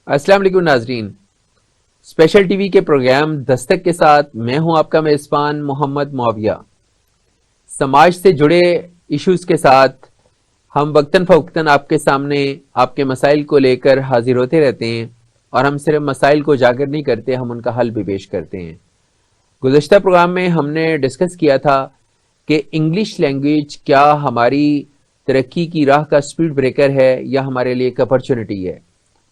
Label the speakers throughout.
Speaker 1: السلام علیکم ناظرین، اسپیشل ٹی وی کے پروگرام دستک کے ساتھ میں ہوں آپ کا میزبان محمد معاویہ۔ سماج سے جڑے ایشوز کے ساتھ ہم وقتاً فوقتاً آپ کے سامنے آپ کے مسائل کو لے کر حاضر ہوتے رہتے ہیں، اور ہم صرف مسائل کو اجاگر نہیں کرتے، ہم ان کا حل بھی پیش کرتے ہیں۔ گزشتہ پروگرام میں ہم نے ڈسکس کیا تھا کہ انگلش لینگویج کیا ہماری ترقی کی راہ کا سپیڈ بریکر ہے یا ہمارے لیے ایک اپرچونٹی ہے،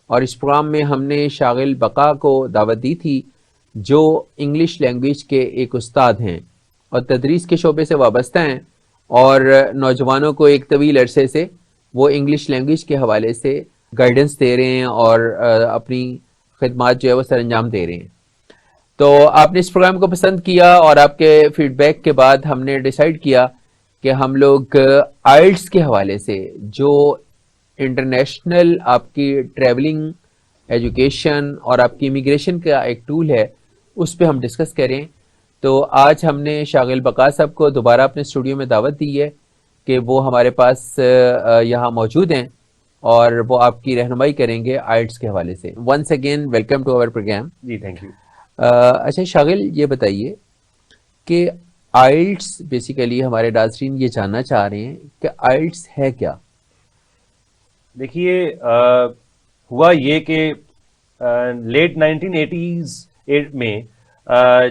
Speaker 1: اور اس پروگرام میں ہم نے شاغل بقا کو دعوت دی تھی جو انگلش لینگویج کے ایک استاد ہیں اور تدریس کے شعبے سے وابستہ ہیں، اور نوجوانوں کو ایک طویل عرصے سے وہ انگلش لینگویج کے حوالے سے گائیڈنس دے رہے ہیں اور اپنی خدمات جو ہے وہ سر انجام دے رہے ہیں۔ تو آپ نے اس پروگرام کو پسند کیا، اور آپ کے فیڈ بیک کے بعد ہم نے ڈیسائیڈ کیا کہ ہم لوگ آئلٹس کے حوالے سے جو انٹرنیشنل آپ کی ٹریولنگ ایجوکیشن اور آپ کی امیگریشن کا ایک ٹول ہے، اس پہ ہم ڈسکس کریں۔ تو آج ہم نے شاغل بقا صاحب کو دوبارہ اپنے اسٹوڈیو میں دعوت دی ہے کہ وہ ہمارے پاس یہاں موجود ہیں اور وہ آپ کی رہنمائی کریں گے آئلٹس کے حوالے سے۔ Once again welcome to our program.
Speaker 2: جی تھینک یو۔
Speaker 1: اچھا شاغل، یہ بتائیے کہ آئلٹس بیسیکلی ہمارے ناظرین یہ جاننا چاہ رہے ہیں کہ آئلٹس ہے کیا؟
Speaker 2: دیکھیے، ہوا یہ کہ لیٹ 1980s میں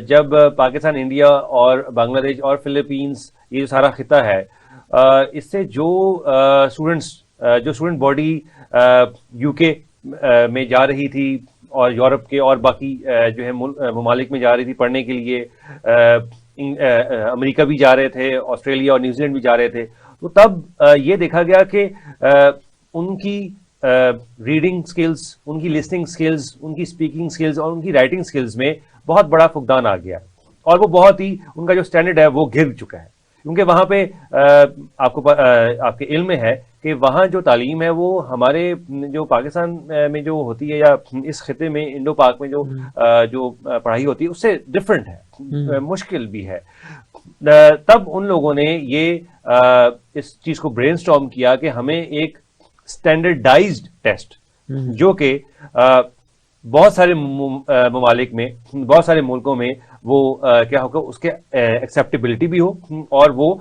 Speaker 2: جب پاکستان، انڈیا اور بنگلہ دیش اور فلپینس، یہ جو سارا خطہ ہے، اس سے جو اسٹوڈنٹ باڈی یو کے میں جا رہی تھی اور یورپ کے اور باقی جو ہے ممالک میں جا رہی تھی پڑھنے کے لیے، امریکہ بھی جا رہے تھے، آسٹریلیا اور نیوزی لینڈ بھی جا رہے تھے، تو تب یہ دیکھا گیا کہ ان کی ریڈنگ سکلز، ان کی لسننگ سکلز، ان کی اسپیکنگ سکلز اور ان کی رائٹنگ سکلز میں بہت بڑا فقدان آ گیا، اور وہ بہت ہی ان کا جو اسٹینڈرڈ ہے وہ گر چکا ہے، کیونکہ وہاں پہ آپ کے علم میں ہے کہ وہاں جو تعلیم ہے وہ ہمارے جو پاکستان میں جو ہوتی ہے یا اس خطے میں انڈو پاک میں جو پڑھائی ہوتی ہے اس سے ڈفرینٹ ہے، مشکل بھی ہے۔ تب ان لوگوں نے یہ اس چیز کو برین اسٹارم کیا کہ ہمیں ایک اسٹینڈرڈائزڈ ٹیسٹ، جو کہ بہت سارے ممالک میں، بہت سارے ملکوں میں وہ کیا ہوگا، اس کے ایکسیپٹیبلٹی بھی ہو، اور وہ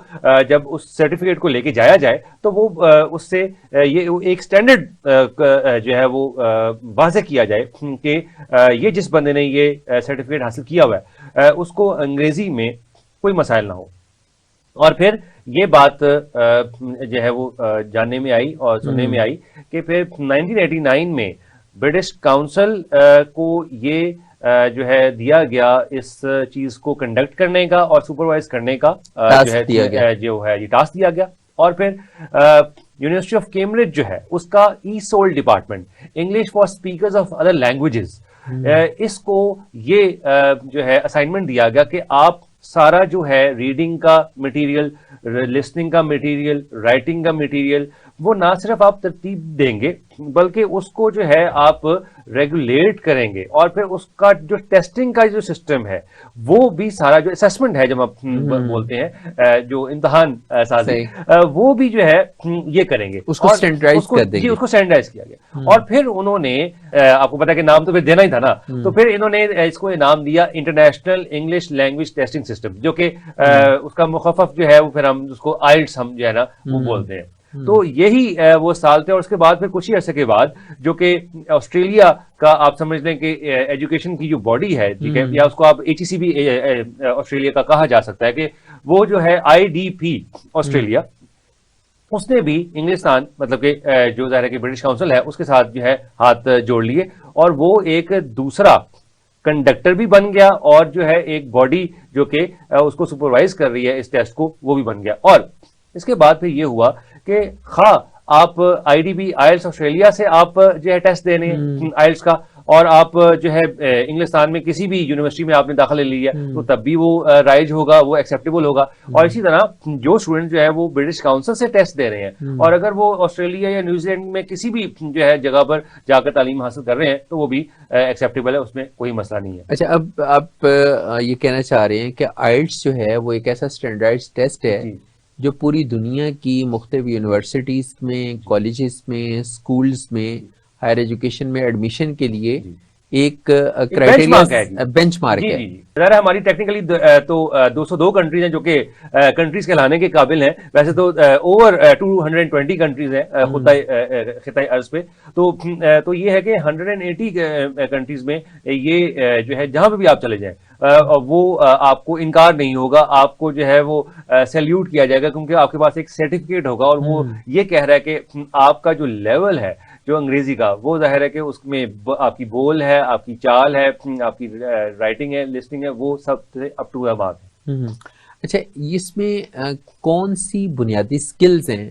Speaker 2: جب اس سرٹیفکیٹ کو لے کے جایا جائے تو وہ اس سے یہ ایک اسٹینڈرڈ جو ہے وہ واضح کیا جائے کہ یہ جس بندے نے یہ سرٹیفکیٹ حاصل کیا ہوا ہے اس کو انگریزی میں کوئی مسائل نہ ہو۔ اور پھر یہ بات جو ہے وہ جاننے میں آئی اور سننے میں آئی کہ پھر 1989 میں برٹش کاؤنسل کو یہ جو ہے دیا گیا اس چیز کو کنڈکٹ کرنے کا اور سپروائز کرنے کا جو ہے یہ ٹاسک دیا گیا، اور پھر یونیورسٹی آف کیمبرج جو ہے اس کا ESOL department, English for speakers of other languages, اس کو یہ جو ہے اسائنمنٹ دیا گیا کہ آپ سارا جو ہے ریڈنگ کا مٹیریل، لسننگ کا مٹیریل، رائٹنگ کا مٹیریل، وہ نہ صرف آپ ترتیب دیں گے بلکہ اس کو جو ہے آپ ریگولیٹ کریں گے، اور پھر اس کا جو ٹیسٹنگ کا جو سسٹم ہے وہ بھی سارا، جو اسیسمنٹ ہے جب آپ بولتے ہیں، جو امتحان سازی، وہ بھی جو ہے یہ کریں گے،
Speaker 1: اس کو اسٹینڈرڈائز کر دیں گے۔
Speaker 2: جی، اس کو اسٹینڈرڈائز کیا گیا، اور پھر انہوں نے آپ کو پتا کہ نام تو پھر دینا ہی تھا نا، تو پھر انہوں نے اس کو نام دیا international English language testing system, جو کہ اس کا مخفف جو ہے وہ پھر ہم اس کو آئلٹس ہم جو ہے نا وہ بولتے ہیں۔ تو یہی وہ سال تھے، اور اس کے بعد پھر کچھ ہی عرصے کے بعد جو کہ آسٹریلیا کا آپ سمجھ لیں کہ ایجوکیشن کی جو باڈی ہے، ٹھیک ہے، یا اس کو آپ HEC بھی آسٹریلیا کا کہا جا سکتا ہے، کہ وہ جو ہے IDP آسٹریلیا، اس نے بھی انگلستان، مطلب کہ جو ظاہر ہے کہ برٹش کاؤنسل ہے اس کے ساتھ جو ہے ہاتھ جوڑ لیے، اور وہ ایک دوسرا کنڈکٹر بھی بن گیا، اور جو ہے ایک باڈی جو کہ اس کو سپروائز کر رہی ہے اس ٹیسٹ کو، وہ بھی بن گیا۔ اور اس کے بعد پھر یہ ہوا کہ خواہ آپ IDP آئلٹس آسٹریلیا سے آپ جو ہے ٹیسٹ دینے آئلٹس کا، اور آپ جو ہے انگلستان میں کسی بھی یونیورسٹی میں آپ نے داخلہ لے لیا تو تب بھی وہ رائج ہوگا، وہ ایکسیپٹیبل ہوگا۔ اور اسی طرح جو اسٹوڈنٹ جو ہے وہ برٹش کاؤنسل سے ٹیسٹ دے رہے ہیں، اور اگر وہ آسٹریلیا یا نیوزی لینڈ میں کسی بھی جو ہے جگہ پر جا کر تعلیم حاصل کر رہے ہیں تو وہ بھی ایکسیپٹیبل ہے، اس میں کوئی مسئلہ نہیں ہے۔
Speaker 1: اچھا، اب آپ یہ کہنا چاہ رہے ہیں کہ آئلٹس جو ہے وہ ایک ایسا اسٹینڈرڈائز ٹیسٹ ہے جو پوری دنیا کی مختلف یونیورسٹیز میں، کالجز میں، اسکولز میں ہائر ایجوکیشن میں ایڈمیشن کے لیے
Speaker 2: جی
Speaker 1: ایک
Speaker 2: بینچ
Speaker 1: کرائٹیریا
Speaker 2: مارک ہے جی.
Speaker 1: بینچ مارک
Speaker 2: جی
Speaker 1: ہے.
Speaker 2: جی جی ظاہر ہے ہماری ٹیکنیکلی تو 202 کنٹریز ہیں جو کہ کنٹریز کہلانے کے قابل ہیں. ویسے تو اوور 220 کنٹریز ہیں خطۂ ارض پہ. تو یہ ہے کہ 180 کنٹریز میں یہ جو ہے جہاں پہ بھی آپ چلے جائیں وہ آپ کو انکار نہیں ہوگا, آپ کو جو ہے وہ سیلیوٹ کیا جائے گا, کیونکہ آپ کے پاس ایک سرٹیفکیٹ ہوگا اور وہ یہ کہہ رہا ہے کہ آپ کا جو لیول ہے جو انگریزی کا, وہ ظاہر ہے کہ اس میں آپ کی بول ہے, آپ کی چال ہے, آپ کی رائٹنگ ہے, لسننگ ہے, وہ سب سے اپ ٹو دا مارک ہے.
Speaker 1: اچھا, اس میں کون سی بنیادی سکلز ہیں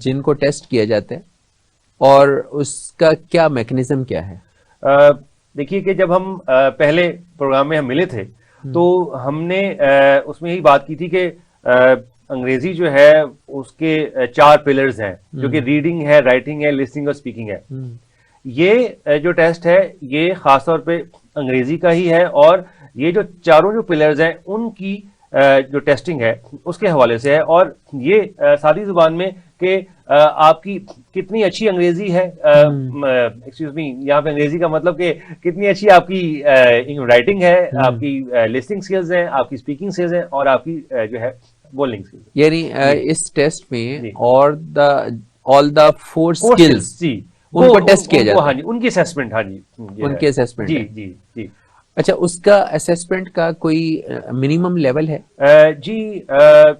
Speaker 1: جن کو ٹیسٹ کیا جاتا ہے اور اس کا کیا میکنزم کیا ہے؟
Speaker 2: دیکھیے کہ جب ہم پہلے پروگرام میں ہم ملے تھے تو ہم نے اس میں یہی بات کی تھی کہ انگریزی جو ہے اس کے 4 پلرز ہیں جو کہ ریڈنگ ہے, رائٹنگ ہے, لسننگ اور اسپیکنگ ہے. یہ جو ٹیسٹ ہے یہ خاص طور پہ انگریزی کا ہی ہے, اور یہ جو چاروں جو پلرز ہیں ان کی جو ٹیسٹنگ ہے اس کے حوالے سے ہے. اور یہ سادی زبان میں کہ آپ کی کتنی اچھی انگریزی ہے, ایکسکیوز می, یہاں پہ انگریزی کا مطلب کہ کتنی اچھی آپ کی رائٹنگ ہے, آپ کی لسننگ اسکلز ہیں, آپ کی اسپیکنگ اسکلز ہیں, اور آپ کی جو ہے بولنگ اسکلز.
Speaker 1: یعنی اس ٹیسٹ میں آل دا 4 اسکلز
Speaker 2: جی
Speaker 1: ان کو ٹیسٹ کیا جاتا ہے.
Speaker 2: ہاں جی, ان کی اسیسمنٹ. ہاں جی,
Speaker 1: ان کی اسیسمنٹ.
Speaker 2: جی جی جی.
Speaker 1: اچھا, اس کا اسیسمنٹ کا کوئی منیمم لیول ہے؟
Speaker 2: جی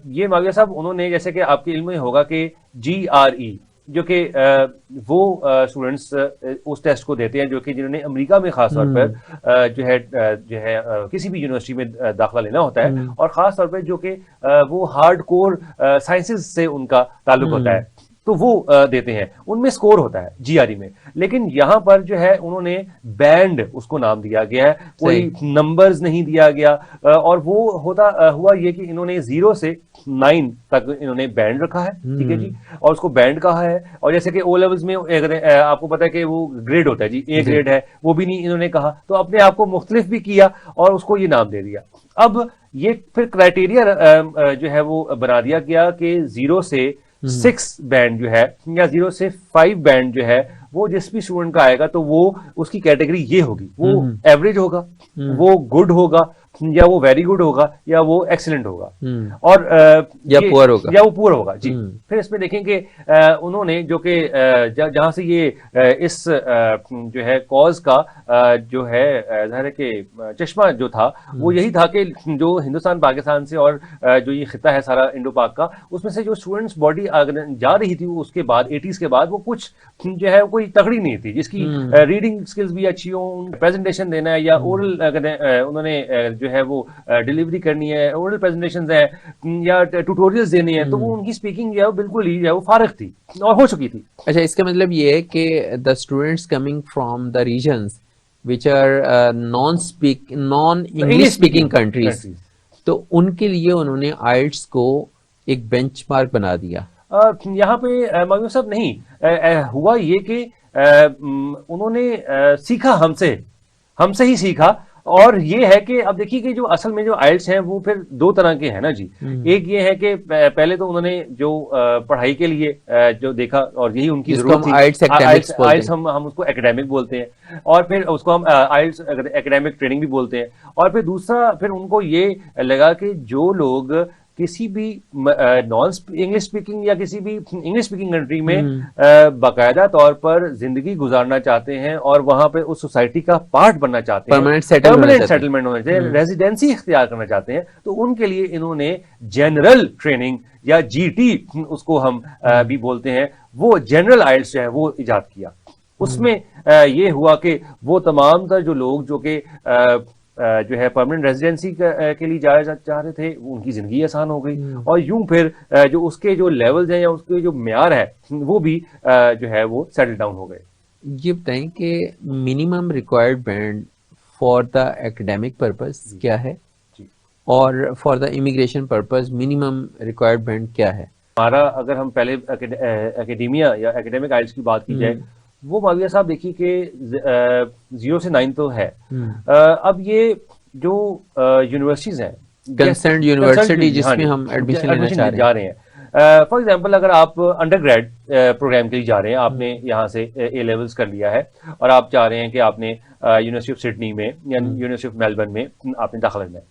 Speaker 2: یہ معاویہ صاحب انہوں نے, جیسے کہ آپ کے علم میں ہوگا کہ GRE جو کہ وہ اسٹوڈنٹس اس ٹیسٹ کو دیتے ہیں جو کہ جنہوں نے امریکہ میں خاص طور پر جو ہے کسی بھی یونیورسٹی میں داخلہ لینا ہوتا ہے, اور خاص طور پہ جو کہ وہ ہارڈ کور سائنسز سے ان کا تعلق ہوتا ہے تو وہ دیتے ہیں, ان میں سکور ہوتا ہے GRE میں. لیکن یہاں پر جو ہے انہوں نے بینڈ اس کو نام دیا گیا ہے, کوئی نمبرز نہیں دیا گیا, اور وہ ہوا یہ کہ انہوں نے 0 سے 9 تک انہوں نے بینڈ رکھا ہے. ٹھیک ہے جی, اور اس کو بینڈ کہا ہے. اور جیسے کہ او لیولز میں آپ کو پتا ہے کہ وہ گریڈ ہوتا ہے جی, A گریڈ ہے, وہ بھی نہیں انہوں نے کہا, تو اپنے آپ کو مختلف بھی کیا اور اس کو یہ نام دے دیا. اب یہ پھر کرائٹیریا جو ہے وہ بنا دیا گیا کہ 0 سے 6 بینڈ جو ہے یا 0 سے 5 بینڈ جو ہے وہ جس بھی اسٹوڈنٹ کا آئے گا تو وہ اس کی کیٹیگری یہ ہوگی, وہ ایوریج ہوگا, وہ گڈ ہوگا, یا وہ ویری گڈ ہوگا, یا وہ ایکسلنٹ ہوگا, اور
Speaker 1: یا پور ہوگا,
Speaker 2: یا وہ پور ہوگا. جی پھر اس میں دیکھیں کہ انہوں نے جو کہ جہاں سے یہ اس جو ہے کاز کا جو ہے ظاہر ہے کہ چشمہ جو تھا وہ یہی تھا کہ جو ہندوستان پاکستان سے اور جو یہ خطہ ہے سارا انڈو پاک کا, اس میں سے جو اسٹوڈنٹس باڈی جا رہی تھی اس کے بعد 80s کے بعد وہ کچھ جو ہے کوئی تگڑی نہیں تھی جس کی ریڈنگ سکلز بھی اچھی ہوں, پریزنٹیشن دینا ہے یا اورل انہوں نے جو ہے وہ ڈیلیوری کرنی ہے, اورل پریزنٹیشنز ہیں یا ٹیوٹوریلز دینے ہیں, تو وہ ان کی اسپیکنگ جو ہے وہ بالکل ہی جو ہے وہ فارغ تھی اور ہو چکی تھی.
Speaker 1: اچھا, اس کا مطلب یہ ہے کہ the students coming from the regions which are non-English speaking countries, تو ان کے لیے انہوں نے آئلٹس کو ایک بینچ مارک بنا دیا.
Speaker 2: یہاں پہ مانگو صاحب نہیں ہوا یہ کہ انہوں نے سیکھا ہم سے ہی سیکھا. اور یہ ہے کہ اب دیکھیے کہ جو اصل میں جو آئلٹس ہیں وہ پھر 2 طرح کے ہیں نا جی. ایک یہ ہے کہ پہلے تو انہوں نے جو پڑھائی کے لیے جو دیکھا اور یہی ان کی ضرورت تھی, آئلٹس ہم اس کو ایکیڈیمک بولتے ہیں, اور پھر اس کو ہم آئلٹس ایکیڈیمک ٹریننگ بھی بولتے ہیں. اور پھر دوسرا پھر ان کو یہ لگا کہ جو لوگ کسی بھی نان انگلش اسپیکنگ یا کسی بھی انگلش اسپیکنگ کنٹری میں باقاعدہ طور پر زندگی گزارنا چاہتے ہیں اور وہاں پہ اس سوسائٹی کا پارٹ بننا چاہتے ہیں, پرماننٹ سیٹلمنٹ ہونا چاہتے ہیں, ریزیڈینسی اختیار کرنا چاہتے ہیں, تو ان کے لیے انہوں نے جنرل ٹریننگ یا GT اس کو ہم بھی بولتے ہیں, وہ جنرل آئلٹس جو ہے وہ ایجاد کیا. اس میں یہ ہوا کہ وہ تمام تر جو لوگ جو کہ جو ہے پرماننٹ ریزیڈینسی کے لیے جانا چاہ رہے تھے ان کی زندگی آسان ہو گئی, اور یوں پھر جو اس کے جو لیولز ہیں یا اس کے جو معیار ہے وہ بھی جو ہے وہ سیٹل ڈاؤن ہو گئے.
Speaker 1: یہ بتائیں کہ minimum required band for the academic purpose کیا ہے, اور for the immigration purpose minimum required band کیا ہے؟
Speaker 2: ہمارا اگر ہم پہلے اکیڈیمیا یا ایکیڈیمک آئلٹس کی بات کی جائے, وہ معاویہ صاحب دیکھیے کہ 0 سے 9 تو ہے. اب یہ جو یونیورسٹیز ہیں,
Speaker 1: کنسرنڈ یونیورسٹی جس میں ہم ایڈمیشن لینا چاہ رہے
Speaker 2: ہیں, فار ایگزامپل اگر آپ انڈر گریڈ پروگرام کے لیے جا رہے ہیں, آپ نے یہاں سے اے لیولز کر لیا ہے اور آپ چاہ رہے ہیں کہ آپ نے یونیورسٹی آف سڈنی میں یا یونیورسٹی آف میلبرن میں آپ نے داخلہ لینا ہے,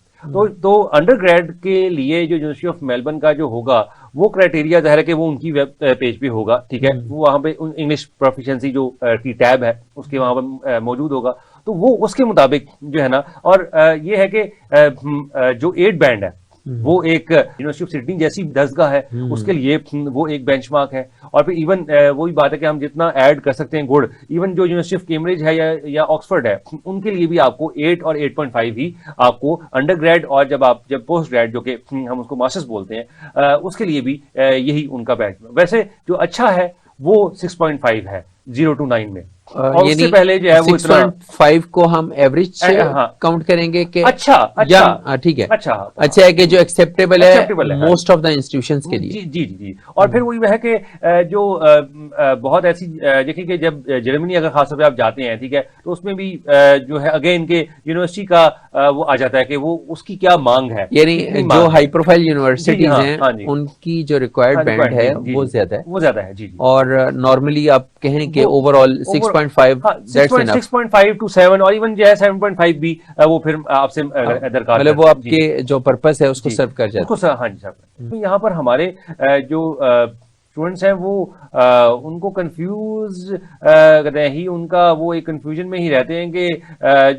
Speaker 2: تو انڈر گریڈ کے لیے جو یونیورسٹی آف میلبرن کا جو ہوگا وہ کرائٹیریا ظاہر ہے کہ وہ ان کی ویب پیج پہ ہوگا, ٹھیک ہے, وہ وہاں پہ انگلش پروفیشنسی جو کی ٹیب ہے اس کے وہاں پہ موجود ہوگا, تو وہ اس کے مطابق جو ہے نا, اور یہ ہے کہ جو 8 بینڈ ہے وہ ایک یونیورسٹی آف سڈنی جیسی دستگاہ ہے اس کے لیے وہ ایک بینچ مارک ہے, اور پھر ایون وہی بات ہے کہ ہم جتنا ایڈ کر سکتے ہیں گڑ, ایون جو یونیورسٹی آف کیمبرج ہے یا آکسفورڈ ہے ان کے لیے بھی آپ کو 8 اور 8.5 ہی آپ کو انڈر گریڈ, اور جب پوسٹ گریڈ جو کہ ہم اس کو ماسٹرز بولتے ہیں اس کے لیے بھی یہی ان کا بینچ. ویسے جو اچھا ہے وہ 6.5 ہے 0 to 9 میں, اور اس سے پہلے جو ہے وہ
Speaker 1: 6.5 کو ہم ایوریج کاؤنٹ کریں گے کہ
Speaker 2: اچھا
Speaker 1: ٹھیک ہے,
Speaker 2: اچھا
Speaker 1: ہے کہ جو ایکسیپٹیبل ہے موسٹ آف دا انسٹیٹیوشنز کے لیے.
Speaker 2: جی. اور پھر وہی ہے کہ جو بہت ایسی دیکھیے کہ جب جرمنی اگر خاص طور پہ آپ جاتے ہیں, ٹھیک ہے, تو اس میں بھی جو ہے اگین کے یونیورسٹی کا وہ آ جاتا ہے کہ وہ اس کی کیا مانگ ہے,
Speaker 1: یعنی جو ہائی پروفائل یونیورسٹیز ہیں ان کی جو ریکوائرڈ بینڈ ہے وہ زیادہ ہے, اور نارملی آپ کہیں کہ اوور آل
Speaker 2: 6.5 to 7 اور ایون جو ہے 7.5 بھی وہ پھر آپ سے درکار,
Speaker 1: مطلب وہ آپ کے جو پرپس ہے اس کو سرو کر جاتا ہے.
Speaker 2: ہاں جی سر. یہاں پر ہمارے جو اسٹوڈنٹس ہیں وہ ان کو کنفیوز کرتے ہیں, ان کا وہ ایک کنفیوژن میں ہی رہتے ہیں کہ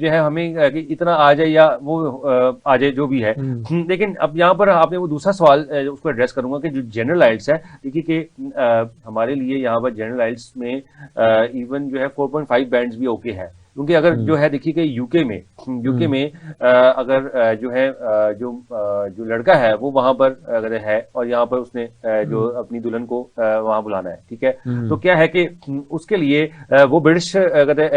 Speaker 2: جو ہے ہمیں اتنا آ جائے یا وہ آ جائے جو بھی ہے. لیکن اب یہاں پر آپ نے وہ دوسرا سوال اس کو ایڈریس کروں گا کہ جو جنرل آئلٹس ہے, دیکھیے کہ ہمارے لیے یہاں پر جنرل آئلٹس میں ایون جو ہے 4.5 بینڈز بھی اوکے ہے, کیونکہ اگر جو ہے دیکھیے کہ یو کے میں اگر جو ہے جو لڑکا ہے وہ وہاں پر اگر ہے اور یہاں پر اس نے جو اپنی دلہن کو وہاں بلانا ہے, ٹھیک ہے, تو کیا ہے کہ اس کے لیے وہ برٹش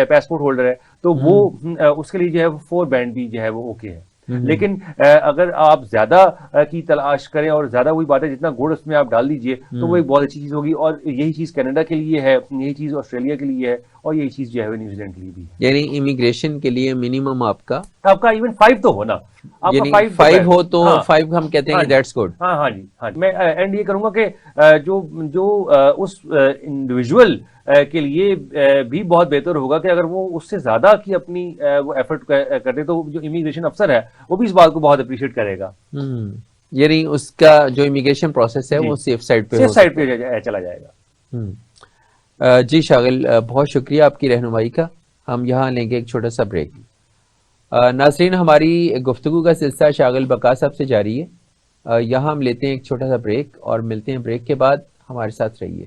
Speaker 2: پاسپورٹ ہولڈر ہے, تو وہ اس کے لیے جو ہے 4 بینڈ بھی جو ہے وہ اوکے ہے. لیکن اگر آپ زیادہ کی تلاش کریں اور زیادہ وہی بات ہے جتنا گڑ اس میں آپ ڈال دیجئے تو وہ ایک بہت اچھی چیز ہوگی, اور یہی چیز کینیڈا کے لیے ہے, یہی چیز آسٹریلیا کے لیے ہے, اور یہی چیز جو ہے نیوزی لینڈ کے لیے بھی ہے.
Speaker 1: یعنی امیگریشن کے لیے منیمم آپ کا
Speaker 2: ایون 5 تو ہونا,
Speaker 1: یعنی 5 ہو تو 5 ہم کہتے ہیں کہ دیٹس گڈ.
Speaker 2: ہاں جی. میں اینڈ یہ کروں گا کہ جو اس انڈیویجول کے لیے بھی بہت بہتر ہوگا کہ اگر وہ اس سے زیادہ کی اپنی وہ ایفرٹ کرتے تو جو امیگریشن افسر ہے وہ بھی اس بات کو بہت اپریشیٹ کرے گا.
Speaker 1: یعنی اس کا جو امیگریشن پروسیس ہے وہ سیف سائڈ پہ
Speaker 2: چلا جائے گا.
Speaker 1: جی شاغل, بہت شکریہ آپ کی رہنمائی کا. ہم یہاں لیں گے ایک چھوٹا سا بریک. ناظرین, ہماری گفتگو کا سلسلہ شاغل بقا صاحب سے جاری ہے. یہاں ہم لیتے ہیں ایک چھوٹا سا بریک اور ملتے ہیں بریک کے بعد. ہمارے ساتھ رہیے.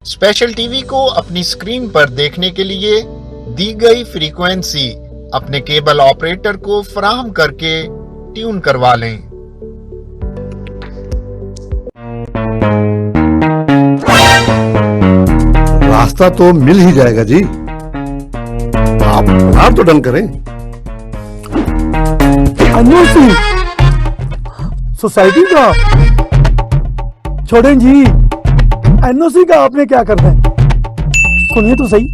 Speaker 3: اسپیشل ٹی وی کو اپنی اسکرین پر دیکھنے کے لیے دی گئی فریکوینسی اپنے کیبل آپریٹر کو فراہم کر کے ٹیون کروا لیں.
Speaker 4: راستہ تو مل ہی جائے گا جی, آپ تو ڈن کریں.
Speaker 5: سوسائٹی کا چھوڑیں جی, این او سی کا آپ نے کیا کرنا ہے, سنیے تو صحیح.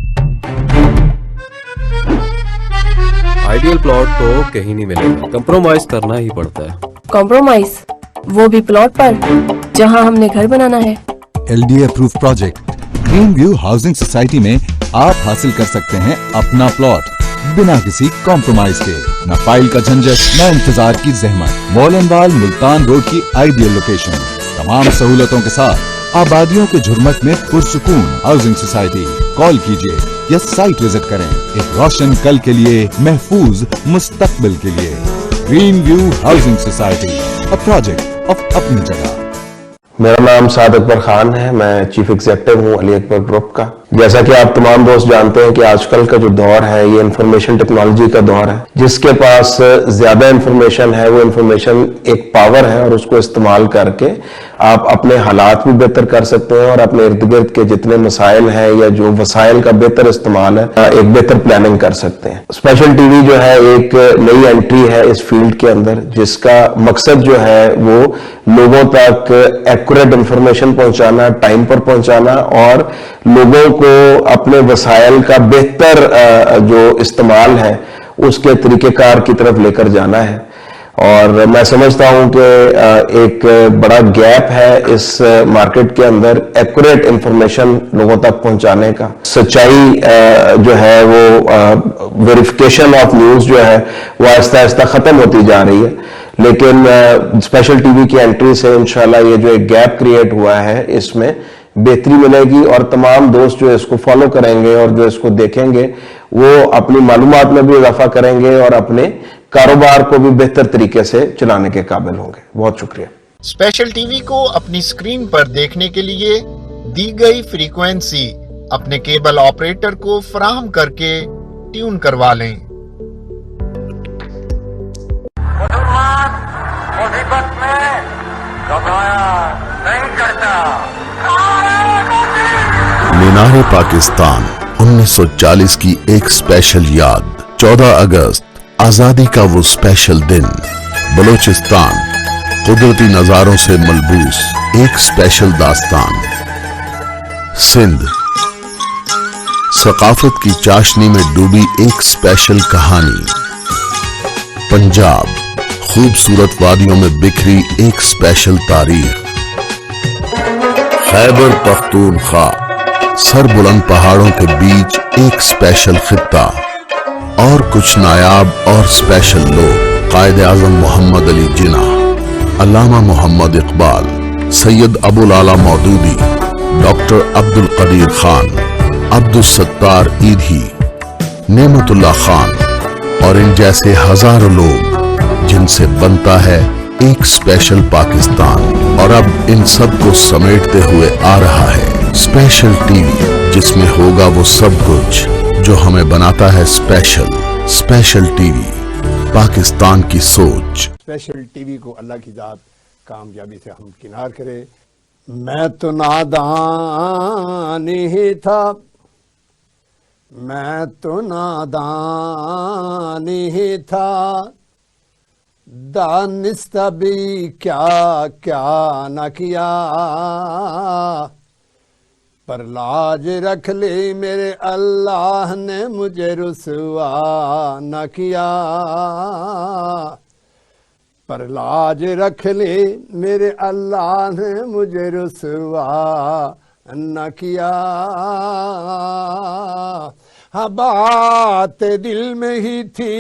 Speaker 6: آئیڈیل پلاٹ تو کہیں نہیں ملے گا, کمپرومائز کرنا ہی پڑتا ہے.
Speaker 7: کمپرومائز وہ بھی پلاٹ پر جہاں ہم نے گھر بنانا ہے.
Speaker 8: L D approved project Green view housing society میں آپ حاصل کر سکتے ہیں اپنا پلاٹ بنا کسی کمپرومائز کے. نہ فائل کا جھنجٹ, نہ انتظار کی زحمت. مولنوال ملتان روڈ کی آئیڈیل لوکیشن, تمام سہولتوں کے ساتھ, آبادیوں کے جھرمٹ میں پرسکون ہاؤسنگ سوسائٹی. کال کیجئے یا سائٹ وزٹ کریں, ایک روشن کل کے لیے, محفوظ مستقبل کے لیے. Green view housing society, a project of اپنی جگہ.
Speaker 9: میرا نام سعد اکبر خان ہے, میں چیف ایگزیکٹو ہوں علی اکبر گروپ کا. جیسا کہ آپ تمام دوست جانتے ہیں کہ آج کل کا جو دور ہے یہ انفارمیشن ٹیکنالوجی کا دور ہے. جس کے پاس زیادہ انفارمیشن ہے وہ انفارمیشن ایک پاور ہے, اور اس کو استعمال کر کے آپ اپنے حالات بھی بہتر کر سکتے ہیں, اور اپنے ارد گرد کے جتنے مسائل ہیں یا جو وسائل کا بہتر استعمال ہے ایک بہتر پلاننگ کر سکتے ہیں. اسپیشل ٹی وی جو ہے ایک نئی انٹری ہے اس فیلڈ کے اندر, جس کا مقصد جو ہے وہ لوگوں تک ایکوریٹ انفارمیشن پہنچانا, ٹائم پر پہنچانا, اور لوگوں کو اپنے وسائل کا بہتر جو استعمال ہے اس کے طریقہ کار کی طرف لے کر جانا ہے. اور میں سمجھتا ہوں کہ ایک بڑا گیپ ہے اس مارکیٹ کے اندر ایکوریٹ انفارمیشن لوگوں تک پہنچانے کا. سچائی جو ہے وہ ویریفیکیشن آف نیوز جو ہے وہ آہستہ آہستہ ختم ہوتی جا رہی ہے. لیکن اسپیشل ٹی وی کی انٹری سے انشاءاللہ یہ جو ایک گیپ کریٹ ہوا ہے اس میں بہتری ملے گی, اور تمام دوست جو اس کو فالو کریں گے اور جو اس کو دیکھیں گے وہ اپنی معلومات میں بھی اضافہ کریں گے اور اپنے کاروبار کو بھی بہتر طریقے سے چلانے کے قابل ہوں گے. بہت شکریہ.
Speaker 3: اسپیشل ٹی وی کو اپنی سکرین پر دیکھنے کے لیے دی گئی فریکوینسی اپنے کیبل آپریٹر کو فراہم کر کے ٹیون کروا لیں.
Speaker 10: مصیبت میں گھبرایا نہیں کرتا.
Speaker 8: مینار پاکستان 1940 کی ایک اسپیشل یاد. 14 اگست آزادی کا وہ اسپیشل دن. بلوچستان قدرتی نظاروں سے ملبوس ایک اسپیشل داستان. سندھ ثقافت کی چاشنی میں ڈوبی ایک اسپیشل کہانی. پنجاب خوبصورت وادیوں میں بکھری ایک اسپیشل تاریخ. خیبر پختونخوا سر بلند پہاڑوں کے بیچ ایک اسپیشل خطہ. اور کچھ نایاب اور اسپیشل لوگ. قائد اعظم محمد علی جناح, علامہ محمد اقبال, سید ابو العلا مودودی, ڈاکٹر عبد القدیر خان, عبد الستار ایدھی, نعمت اللہ خان اور ان جیسے ہزاروں لوگ جن سے بنتا ہے ایک اسپیشل پاکستان. اور اب ان سب کو سمیٹتے ہوئے آ رہا ہے اسپیشل ٹی وی, جس میں ہوگا وہ سب کچھ جو ہمیں بناتا ہے special. Special T V, Pakistan کی سوچ.
Speaker 5: اسپیشل ٹی وی کو اللہ کی ذات کامیابی سے ہم کنار کرے. میں تو نادان ہی تھا, میں تو نادان ہی تھا, دانست بھی کیا کیا نہ کیا, پر لاج رکھ لی میرے اللہ نے مجھے رسوا نہ کیا, پر لاج رکھ لی میرے اللہ نے مجھے رسوا نہ کیا. ہاں بات دل میں ہی تھی,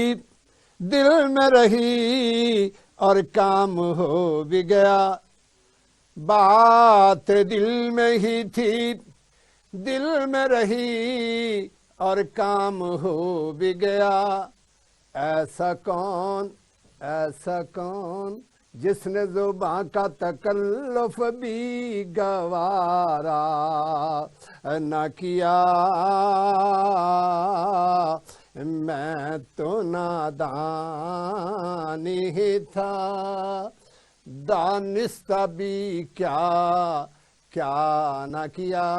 Speaker 5: دل میں رہی اور کام ہو بھی گیا. بات دل میں ہی تھی, دل میں رہی اور کام ہو بھی گیا. ایسا کون جس نے زباں کا تکلف بھی گوارا نہ کیا. میں تو نادان ہی تھا, دانست بھی کیا کیا نہ کیا.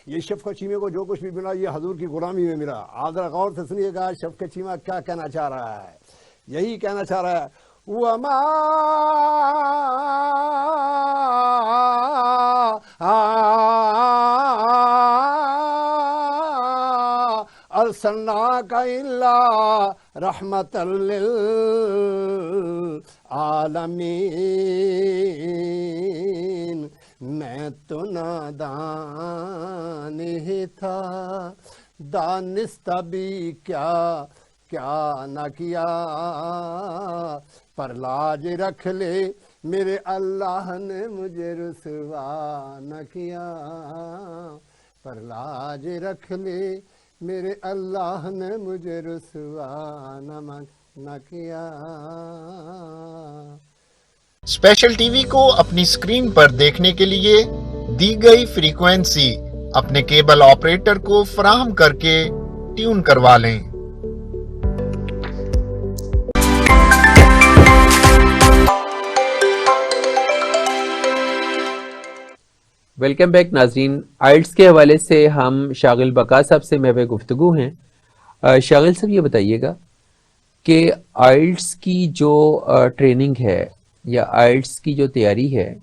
Speaker 5: یہ شفقت چیمے کو جو کچھ بھی ملا یہ حضور کی غلامی میں ملا. آپ ذرا غور سے سنیے گا شفقت چیمہ کیا کہنا چاہ رہا ہے. یہی کہنا چاہ رہا ہے, وَمَا أَرْسَلْنَاكَ إِلَّا رَحْمَةً لِلْعَالَمِينَ. میں تو نادان ہی تھا, دانست بھی کیا کیا نہ کیا, پر لاج رکھ لے میرے اللہ نے مجھے رسوا نہ کیا. پر لاج رکھ لے میرے اللہ نے مجھے رسوا نہ کیا.
Speaker 3: اسپیشل ٹی وی کو اپنی سکرین پر دیکھنے کے لیے دی گئی فریکوینسی اپنے کیبل آپریٹر کو فراہم کر کے ٹیون کروا لیں.
Speaker 1: ویلکم بیک ناظرین. آئلٹس کے حوالے سے ہم شاغل بقا صاحب سے محو گفتگو ہیں. شاغل صاحب یہ بتائیے گا کہ آئلٹس کی جو ٹریننگ ہے یا آئلٹس کی جو تیاری ہے,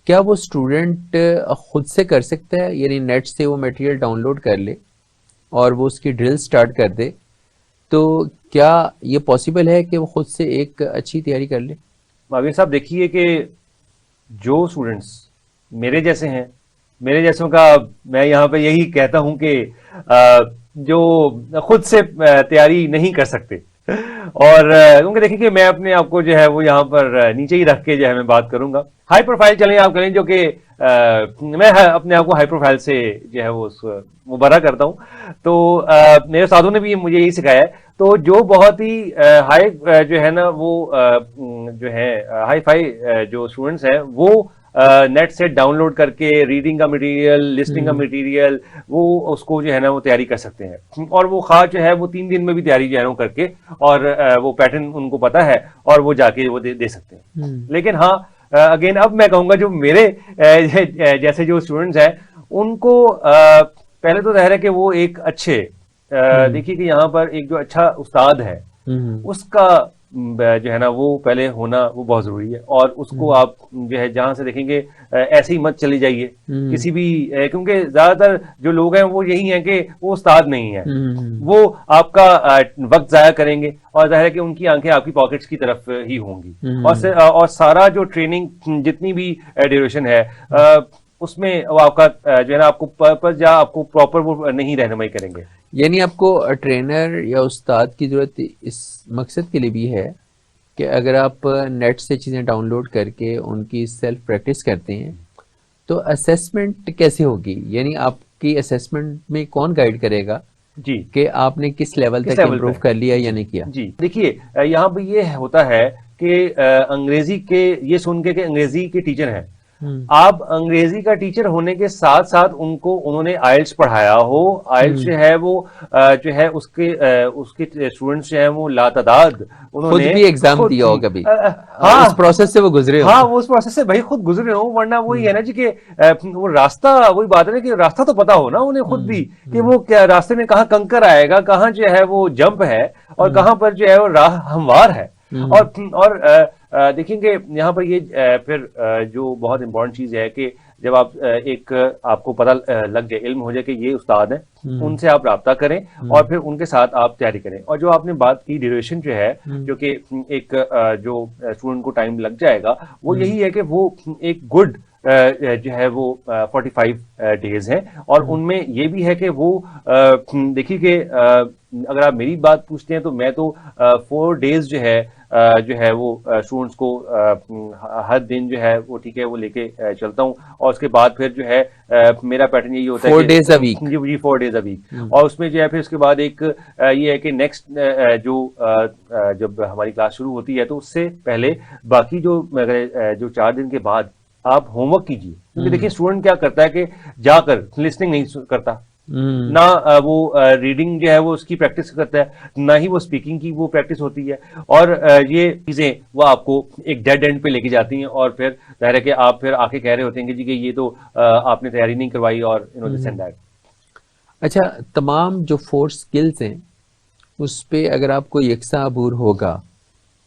Speaker 1: کیا وہ اسٹوڈنٹ خود سے کر سکتا ہے, یعنی نیٹ سے وہ میٹیریل ڈاؤن لوڈ کر لے اور وہ اس کی ڈرل سٹارٹ کر دے تو کیا یہ پاسبل ہے کہ وہ خود سے ایک اچھی تیاری کر لے؟
Speaker 2: معاویہ صاحب دیکھیے کہ جو اسٹوڈنٹس میرے جیسے ہیں، میرے جیسوں کا میں یہاں پہ یہی کہتا ہوں کہ جو خود سے تیاری نہیں کر سکتے، اور کیونکہ دیکھیں کہ میں اپنے آپ کو جو ہے وہ یہاں پر نیچے ہی رکھ کے جو ہے میں بات کروں گا. ہائی پروفائل چلیں آپ کریں، جو کہ میں اپنے آپ کو ہائی پروفائل سے جو ہے وہ مبرہ کرتا ہوں. تو میرے استادوں نے بھی مجھے یہی سکھایا ہے. تو جو بہت ہی ہائی جو ہے نا وہ جو ہے ہائی فائی جو اسٹوڈنٹس ہیں وہ نیٹ سے ڈاؤن لوڈ کر کے ریڈنگ کا مٹیریل، لسننگ کا مٹیریل، وہ اس کو جو ہے نا وہ تیاری کر سکتے ہیں. اور وہ خواہ جو ہے وہ 3 دن میں بھی تیاری جو ہے نا کر کے، اور وہ پیٹرن ان کو پتا ہے اور وہ جا کے وہ دے سکتے ہیں. لیکن ہاں اگین اب میں کہوں گا جو میرے جیسے جو اسٹوڈنٹس ہیں ان کو پہلے تو ظاہر ہے کہ وہ ایک اچھے دیکھیے کہ یہاں پر ایک جو اچھا استاد ہے اس کا جو ہے نا وہ پہلے ہونا وہ بہت ضروری ہے. اور اس کو آپ جو ہے جہاں سے دیکھیں گے ایسے ہی مت چلی جائیے کسی بھی، کیونکہ زیادہ تر جو لوگ ہیں وہ یہی ہیں کہ وہ استاد نہیں ہے، وہ آپ کا وقت ضائع کریں گے اور ظاہر ہے کہ ان کی آنکھیں آپ کی پاکٹس کی طرف ہی ہوں گی. اور سارا جو ٹریننگ جتنی بھی ڈیوریشن ہے اس میں وہ آپ کا جو ہے نا آپ کو پرپز یا آپ کو پراپر وہ نہیں رہنمائی کریں گے.
Speaker 1: یعنی آپ کو ٹرینر یا استاد کی ضرورت اس مقصد کے لیے بھی ہے کہ اگر آپ نیٹ سے چیزیں ڈاؤن لوڈ کر کے ان کی سیلف پریکٹس کرتے ہیں تو اسیسمنٹ کیسے ہوگی؟ یعنی آپ کی اسیسمنٹ میں کون گائیڈ کرے گا
Speaker 2: جی
Speaker 1: کہ آپ نے کس لیول تک امپروو کر لیا یا نہیں کیا؟
Speaker 2: جی دیکھیے یہاں پہ یہ ہوتا ہے کہ انگریزی کے یہ سن کے کہ انگریزی کے ٹیچر ہیں، آپ انگریزی کا ٹیچر ہونے کے ساتھ ساتھ ان کو انہوں نے آئلٹس پڑھایا ہو. آئلٹس جو ہے وہ جو ہے اس کے اسٹوڈنٹس جو ہیں وہ لاتعداد انہوں نے
Speaker 1: خود بھی ایگزام دیا ہو کبھی، اس پروسیس سے وہ گزرے ہو.
Speaker 2: ہاں وہ اس پروسیس سے بھائی خود گزرے ہو، ورنہ وہی ہے نا جی کہ وہ راستہ وہی بات ہے کہ راستہ تو پتا ہو نا انہیں خود بھی کہ وہ کیا راستے میں کہاں کنکر آئے گا، کہاں جو ہے وہ جمپ ہے اور کہاں پر جو ہے وہ راہ ہموار ہے. اور دیکھیں گے یہاں پر یہ پھر جو بہت امپورٹنٹ چیز ہے کہ جب آپ ایک آپ کو پتہ لگ جائے، علم ہو جائے کہ یہ استاد ہیں، ان سے آپ رابطہ کریں اور پھر ان کے ساتھ آپ تیاری کریں. اور جو آپ نے بات کی ڈیوریشن جو ہے جو کہ ایک جو اسٹوڈنٹ کو ٹائم لگ جائے گا، وہ یہی ہے کہ وہ ایک گڈ جو ہے وہ 45 ڈیز ہیں. اور ان میں یہ بھی ہے کہ وہ دیکھیے کہ اگر آپ میری بات پوچھتے ہیں تو میں تو 4 ڈیز جو ہے وہ اسٹوڈنٹس کو ہر دن جو ہے وہ ٹھیک ہے وہ لے کے چلتا ہوں. اور اس کے بعد پھر جو ہے میرا پیٹرن یہی ہوتا ہے
Speaker 1: 4 days a week.
Speaker 2: G 4 days a week. اور اس میں جو ہے پھر اس کے بعد ایک یہ ہے کہ نیکسٹ جو جب ہماری کلاس شروع ہوتی ہے تو اس سے پہلے باقی جو 4 دن کے بعد آپ ہوم ورک کیجیے. کیونکہ دیکھیے اسٹوڈنٹ کیا کرتا ہے کہ جا کر لسننگ نہیں کرتا، نہ وہ ریڈنگ جو ہے وہ اس کی پریکٹس کرتا ہے، نہ ہی وہ اسپیکنگ کی وہ پریکٹس ہوتی ہے. اور یہ چیزیں وہ آپ کو ایک ڈیڈ اینڈ پہ لے کے جاتی ہیں اور پھر ظاہر ہے کہ آپ پھر آ کے کہہ رہے ہوتے ہیں کہ جی کہ یہ تو آپ نے تیاری نہیں کروائی اور دس اینڈ دیٹ.
Speaker 1: اچھا، تمام جو 4 سکلز ہیں اس پہ اگر آپ کو یکساں عبور ہوگا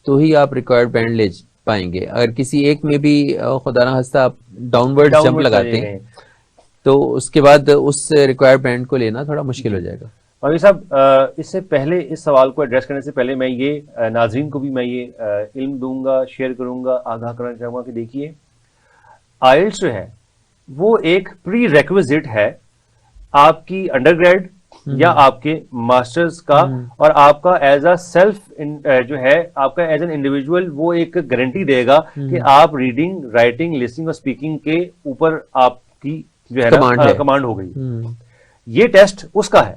Speaker 1: تو ہی آپ ریکوائرڈ بینڈ لے پائیں گے. اگر کسی ایک میں بھی خدا نہ خواستہ آپ ڈاؤن ورڈ جمپ لگاتے ہیں تو اس کے بعد اس ریکوائرڈ بینڈ کو لینا تھوڑا مشکل ہو جائے گا.
Speaker 2: معاویہ صاحب اس سے پہلے اس سوال کو ایڈریس کرنے سے پہلے میں یہ ناظرین کو بھی میں یہ علم دوں گا، شیئر کروں گا، آگاہ کرنا چاہوں گا کہ دیکھیے آئلٹس جو ہے وہ ایک پری ریکویزٹ ہے آپ کی انڈر گریڈ یا آپ کے ماسٹرز کا، اور آپ کا ایز اے سیلف جو ہے آپ کا ایز این انڈیویجول وہ ایک گارنٹی دے گا کہ آپ ریڈنگ، رائٹنگ، لسننگ اور اسپیکنگ کے اوپر آپ کی جو ہے نا کمانڈ ہو گئی. یہ ٹیسٹ اس کا ہے.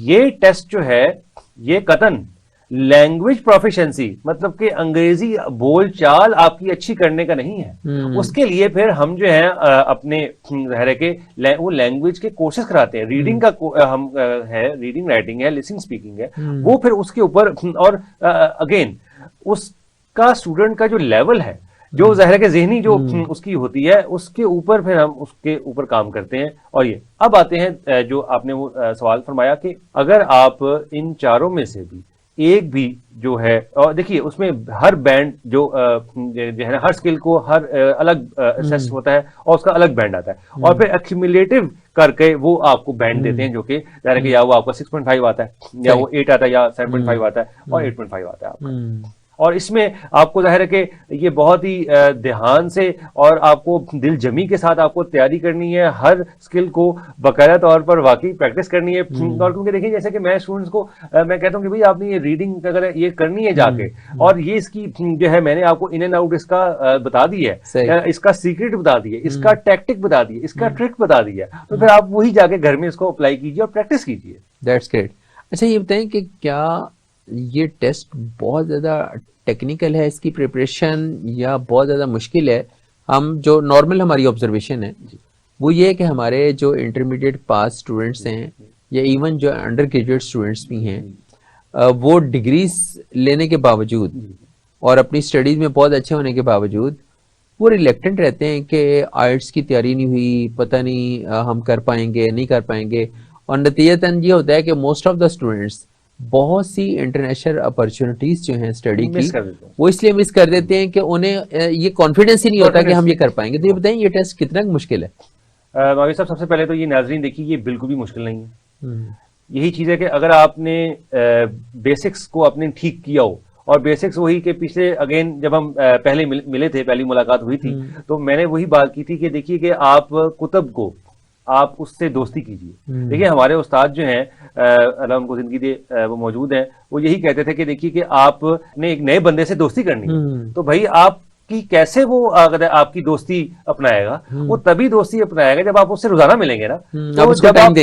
Speaker 2: یہ ٹیسٹ جو ہے یہ قطعاً لینگویج پروفیشنسی مطلب کہ انگریزی بول چال آپ کی اچھی کرنے کا نہیں ہے. اس کے لیے پھر ہم جو ہے اپنے ظاہر ہے کہ وہ لینگویج کے کورسز کراتے ہیں. ریڈنگ کا ہم ہے، ریڈنگ رائٹنگ ہے، لسننگ اسپیکنگ ہے، وہ پھر اس کے اوپر. اور اگین اس کا اسٹوڈنٹ کا جو لیول ہے، جو ظاہر ہے کہ ذہنی جو اس کی ہوتی ہے، اس کے اوپر پھر ہم اس کے اوپر کام کرتے ہیں. اور یہ اب آتے ہیں جو آپ نے وہ سوال فرمایا کہ اگر آپ ان چاروں میں سے بھی ایک بھی جو ہے، اور دیکھیے اس میں ہر بینڈ جو ہے نا ہر اسکل کو ہر الگ اسیس ہوتا ہے اور اس کا الگ بینڈ آتا ہے. اور پھر ایکیومولیٹو کر کے وہ آپ کو بینڈ دیتے ہیں جو کہ ظاہر ہے کہ یا وہ آپ کا 6.5 آتا ہے یا وہ 8 آتا ہے یا 7.5 آتا ہے اور 8.5 آتا ہے آپ کا. اور اس میں آپ کو ظاہر ہے کہ یہ بہت ہی دھیان سے اور آپ کو دل جمی کے ساتھ آپ کو تیاری کرنی ہے, ہر اسکل کو باقاعدہ طور پر واقعی پریکٹس کرنی ہے. اور کیونکہ دیکھیں جیسے کہ میں اسٹوڈنٹس کو میں کہتا ہوں کہ بھائی آپ نے یہ ریڈنگ اگر یہ کرنی ہے جا کے, اور یہ اس کی جو ہے میں نے آپ کو ان اینڈ آؤٹ اس کا بتا دی ہے, اس کا سیکرٹ بتا دی ہے, اس کا ٹیکٹک بتا دی ہے, اس کا ٹرک بتا دی ہے, تو پھر آپ وہی جا کے گھر میں اس کو اپلائی کیجیے اور پریکٹس کیجیے.
Speaker 1: That's great. اچھا یہ بتائیں کہ کیا یہ ٹیسٹ بہت زیادہ ٹیکنیکل ہے اس کی پریپریشن یا بہت زیادہ مشکل ہے؟ ہم جو نارمل ہماری آبزرویشن ہے وہ یہ ہے کہ ہمارے جو انٹرمیڈیٹ پاس اسٹوڈنٹس ہیں یا ایون جو انڈر گریجویٹ اسٹوڈنٹس بھی ہیں وہ ڈگریز لینے کے باوجود اور اپنی اسٹڈیز میں بہت اچھے ہونے کے باوجود وہ ریلیکٹنٹ رہتے ہیں کہ آئلٹس کی تیاری نہیں ہوئی, پتہ نہیں ہم کر پائیں گے نہیں کر پائیں گے. اور نتیجتاً یہ ہوتا ہے کہ موسٹ آف دا اسٹوڈنٹس بہت سی انٹرنیشنل اپرچونٹیز جو ہیں اسٹڈی کی وہ اس لیے مس کر دیتے ہیں کہ انہیں یہ کانفیڈنس ہی نہیں ہوتا کہ ہم یہ کر پائیں گے. تو یہ بتائیں یہ ٹیسٹ کتنا مشکل ہے؟
Speaker 2: ماوی صاحب سب سے پہلے تو یہ ناظرین دیکھیے یہ بالکل بھی مشکل نہیں ہے. یہی چیز ہے کہ اگر آپ نے بیسکس کو اپنے ٹھیک کیا ہو, اور بیسکس وہی کہ پچھلے اگین جب ہم پہلے ملے تھے, پہلی ملاقات ہوئی تھی, تو میں نے وہی بات کی تھی کہ دیکھیے کہ آپ کتب کو آپ اس سے دوستی کیجیے. دیکھیے ہمارے استاد جو ہیں اللہ ان کو زندگی دے وہ موجود ہیں, وہ یہی کہتے تھے کہ دیکھیے کہ آپ نے ایک نئے بندے سے دوستی کرنی ہے تو بھائی آپ کی کیسے وہ آپ کی دوستی اپنائے گا, وہ تبھی دوستی اپنائے گا جب آپ اس سے روزانہ ملیں گے نا, تو جب آپ ٹائم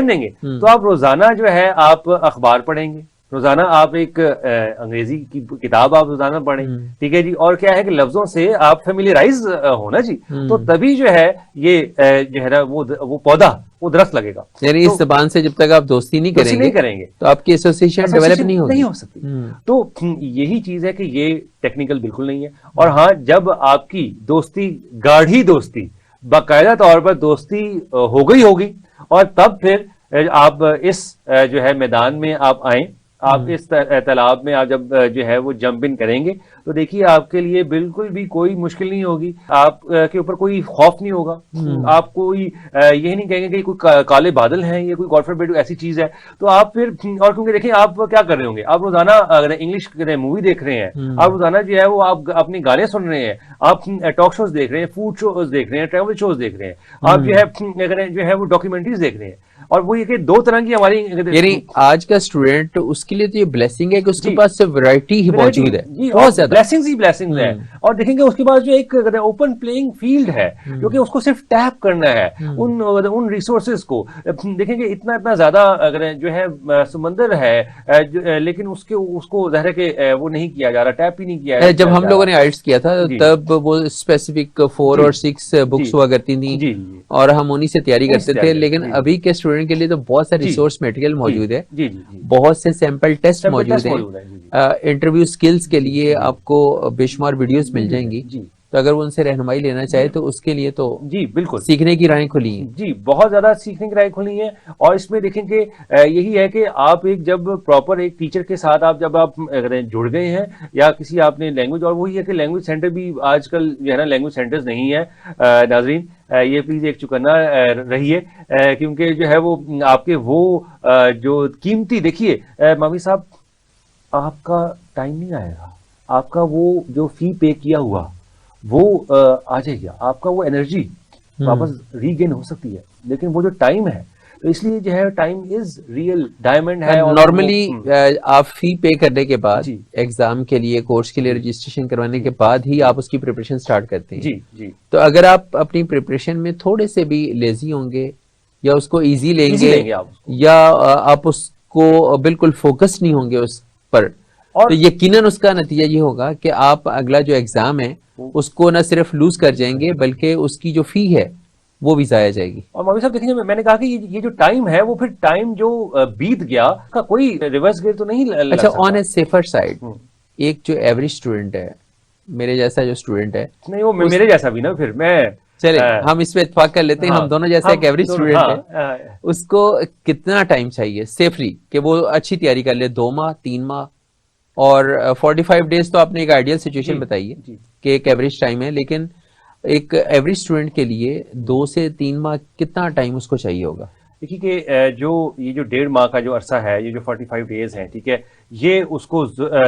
Speaker 2: دیں گے تو آپ روزانہ جو ہے آپ اخبار پڑھیں گے, روزانہ آپ ایک انگریزی کی کتاب آپ روزانہ پڑھیں, ٹھیک ہے جی, اور کیا ہے کہ لفظوں سے آپ فیملیرائز ہونا جی, تو تبھی جو ہے یہ جو ہے نا وہ پودا وہ درخت لگے گا.
Speaker 1: یعنی اس زبان سے جب تک آپ دوستی نہیں کریں گے تو آپ کی ایسوسیشن ڈیولپ نہیں ہو سکتی.
Speaker 2: تو یہی چیز ہے کہ یہ ٹیکنیکل بالکل نہیں ہے. اور ہاں جب آپ کی دوستی گاڑھی دوستی باقاعدہ طور پر دوستی ہو گئی ہوگی, اور تب پھر آپ اس جو ہے میدان میں آپ آئیں, آپ اس تالاب میں آپ جب جو ہے وہ جمپ ان کریں گے تو دیکھیے آپ کے لیے بالکل بھی کوئی مشکل نہیں ہوگی, آپ کے اوپر کوئی خوف نہیں ہوگا, آپ کوئی یہ نہیں کہیں گے کہ کوئی کالے بادل ہیں یا کوئی گاڈ فاربڈ ایسی چیز ہے. تو آپ پھر اور کیونکہ دیکھیں آپ کیا کر رہے ہوں گے, آپ روزانہ اگر انگلش مووی دیکھ رہے ہیں, آپ روزانہ جو ہے وہ آپ اپنے گانے سن رہے ہیں, آپ ٹاک شوز دیکھ رہے ہیں, فوڈ شوز دیکھ رہے ہیں, ٹریول شوز دیکھ رہے ہیں, آپ جو ہے وہ ڈاکیومنٹریز دیکھ رہے ہیں, اور وہ یہ کہ دو طرح کی ہماری
Speaker 1: یعنی آج کا اسٹوڈنٹ اس کے لیے تو یہ بلیسنگ ہے کہ اس کے پاس ورائٹی ہی موجود ہے, بہت زیادہ
Speaker 2: بلیسنگز ہی بلیسنگز ہیں. اور دیکھیں گے اس کے بعد جو ایک اوپن پلینگ فیلڈ ہے جو کہ اس کو صرف ٹیپ کرنا ہے ان ریسورسز کو. دیکھیں گے اتنا زیادہ اگر جو ہے سمندر ہے لیکن اس کو ظاہر ہے کہ وہ نہیں کیا جا رہا, ٹیپ ہی نہیں کیا ہے.
Speaker 1: جب ہم لوگوں نے آئلٹس کیا تھا تب وہ اسپیسیفک 4 اور 6 بکس ہوا کرتی تھیں اور ہم انہی سے تیاری کرتے تھے, لیکن ابھی کے اسٹوڈنٹ کے لیے تو بہت سارے ریسورس میٹیریل موجود ہے, بہت سے سیمپل ٹیسٹ موجود ہیں, انٹرویو سکلز کے لیے آپ کو بے شمار ویڈیوز مل جائیں گی. تو اگر وہ ان سے رہنمائی لینا چاہے تو اس کے لیے تو
Speaker 2: جی بالکل
Speaker 1: سیکھنے کی راہیں کھلی ہیں,
Speaker 2: جی بہت زیادہ سیکھنے کی راہیں کھلی ہیں. اور اس میں دیکھیں کہ یہی ہے کہ آپ ایک جب پراپر ایک ٹیچر کے ساتھ آپ جب آپ جڑ گئے ہیں یا کسی آپ نے لینگویج, اور وہی ہے کہ لینگویج سینٹر بھی آج کل جو ہے نا لینگویج سینٹرز نہیں ہے ناظرین, یہ پلیز ایک چکنا رہیے کیونکہ جو ہے وہ آپ کے وہ جو قیمتی, دیکھیے ماوی صاحب آپ کا ٹائم نہیں آئے گا, آپ کا وہ جو فی پے کیا ہوا وہ آ جائے گا, آپ کا وہ انرجی واپس ری گین ہو سکتی ہے, لیکن وہ جو ٹائم ہے تو اس لیے جو ہے ٹائم از ریئل ڈائمنڈ ہے.
Speaker 1: نارملی آپ فی پے کرنے کے بعد ایگزام کے لیے کورس کے لیے رجسٹریشن کروانے کے بعد ہی آپ اس کی پریپریشن سٹارٹ کرتے ہیں.
Speaker 2: جی
Speaker 1: تو اگر آپ اپنی پریپریشن میں تھوڑے سے بھی لیزی ہوں گے یا اس کو ایزی لیں گے یا آپ اس کو بالکل فوکس نہیں ہوں گے اس پر, تو یقیناً اس کا نتیجہ یہ ہوگا کہ آپ اگلا جو ایگزام ہے اس کو نہ صرف لوز کر جائیں گے بلکہ اس کی جو فی ہے وہ بھی ضائع جائے گی.
Speaker 2: اور مولوی صاحب دیکھیں میں نے کہا کہ یہ جو ٹائم ہے وہ پھر ٹائم جو بیت گیا کا کوئی ریورس گیئر تو نہیں لگ
Speaker 1: اچھا
Speaker 2: سکتا.
Speaker 1: آن اے سیفر سائڈ ایک جو ایوریج اسٹوڈنٹ ہے, میرے جیسا جو اسٹوڈنٹ ہے,
Speaker 2: نہیں وہ میرے جیسا بھی نا, پھر میں
Speaker 1: چلے ہم اس پہ اتفاق کر لیتے ہیں, ہم دونوں جیسا ایک ایوریج اسٹوڈنٹ ہے, اس کو کتنا ٹائم چاہیے سیفلی کہ وہ اچھی تیاری کر لے؟ 2 ماہ 3 ماہ اور 45 ڈیز تو آپ نے ایک آئیڈیل سچویشن بتائی ہے کہ ایک ایوریج ٹائم ہے, لیکن ایک ایوریج اسٹوڈنٹ کے لیے 2 سے 3 ماہ کتنا ٹائم اس کو چاہیے ہوگا؟
Speaker 2: دیکھیے کہ یہ جو 1.5 ماہ کا جو عرصہ ہے، یہ جو 45 ڈیز ہیں، ٹھیک ہے، یہ اس کو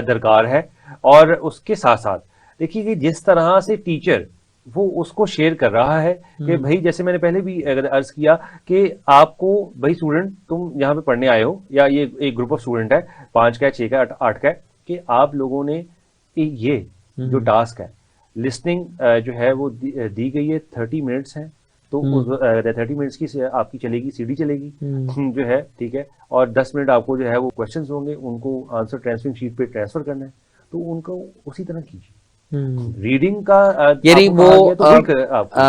Speaker 2: درکار ہے. اور اس کے ساتھ ساتھ دیکھیے کہ جس طرح سے ٹیچر وہ اس کو شیئر کر رہا ہے کہ بھائی، جیسے میں نے پہلے بھی عرض کیا کہ آپ کو بھائی اسٹوڈنٹ، تم یہاں پہ پڑھنے آئے ہو، یا یہ ایک گروپ آف اسٹوڈنٹ ہے، 5 کا ہے، 6 کا ہے، 8 کا ہے، کہ آپ لوگوں نے یہ جو ٹاسک ہے لسننگ جو ہے وہ دی گئی ہے 30 منٹس ہیں، تو 30 منٹس کی آپ کی چلے گی، CD چلے گی جو ہے، ٹھیک ہے، اور 10 منٹ آپ کو جو ہے وہ کوشچنز ہوں گے، ان کو آنسر ٹرانسفرنگ شیٹ پہ ٹرانسفر کرنا ہے، تو ان کو اسی طرح کیجیے. ریڈنگ کا
Speaker 1: یعنی وہ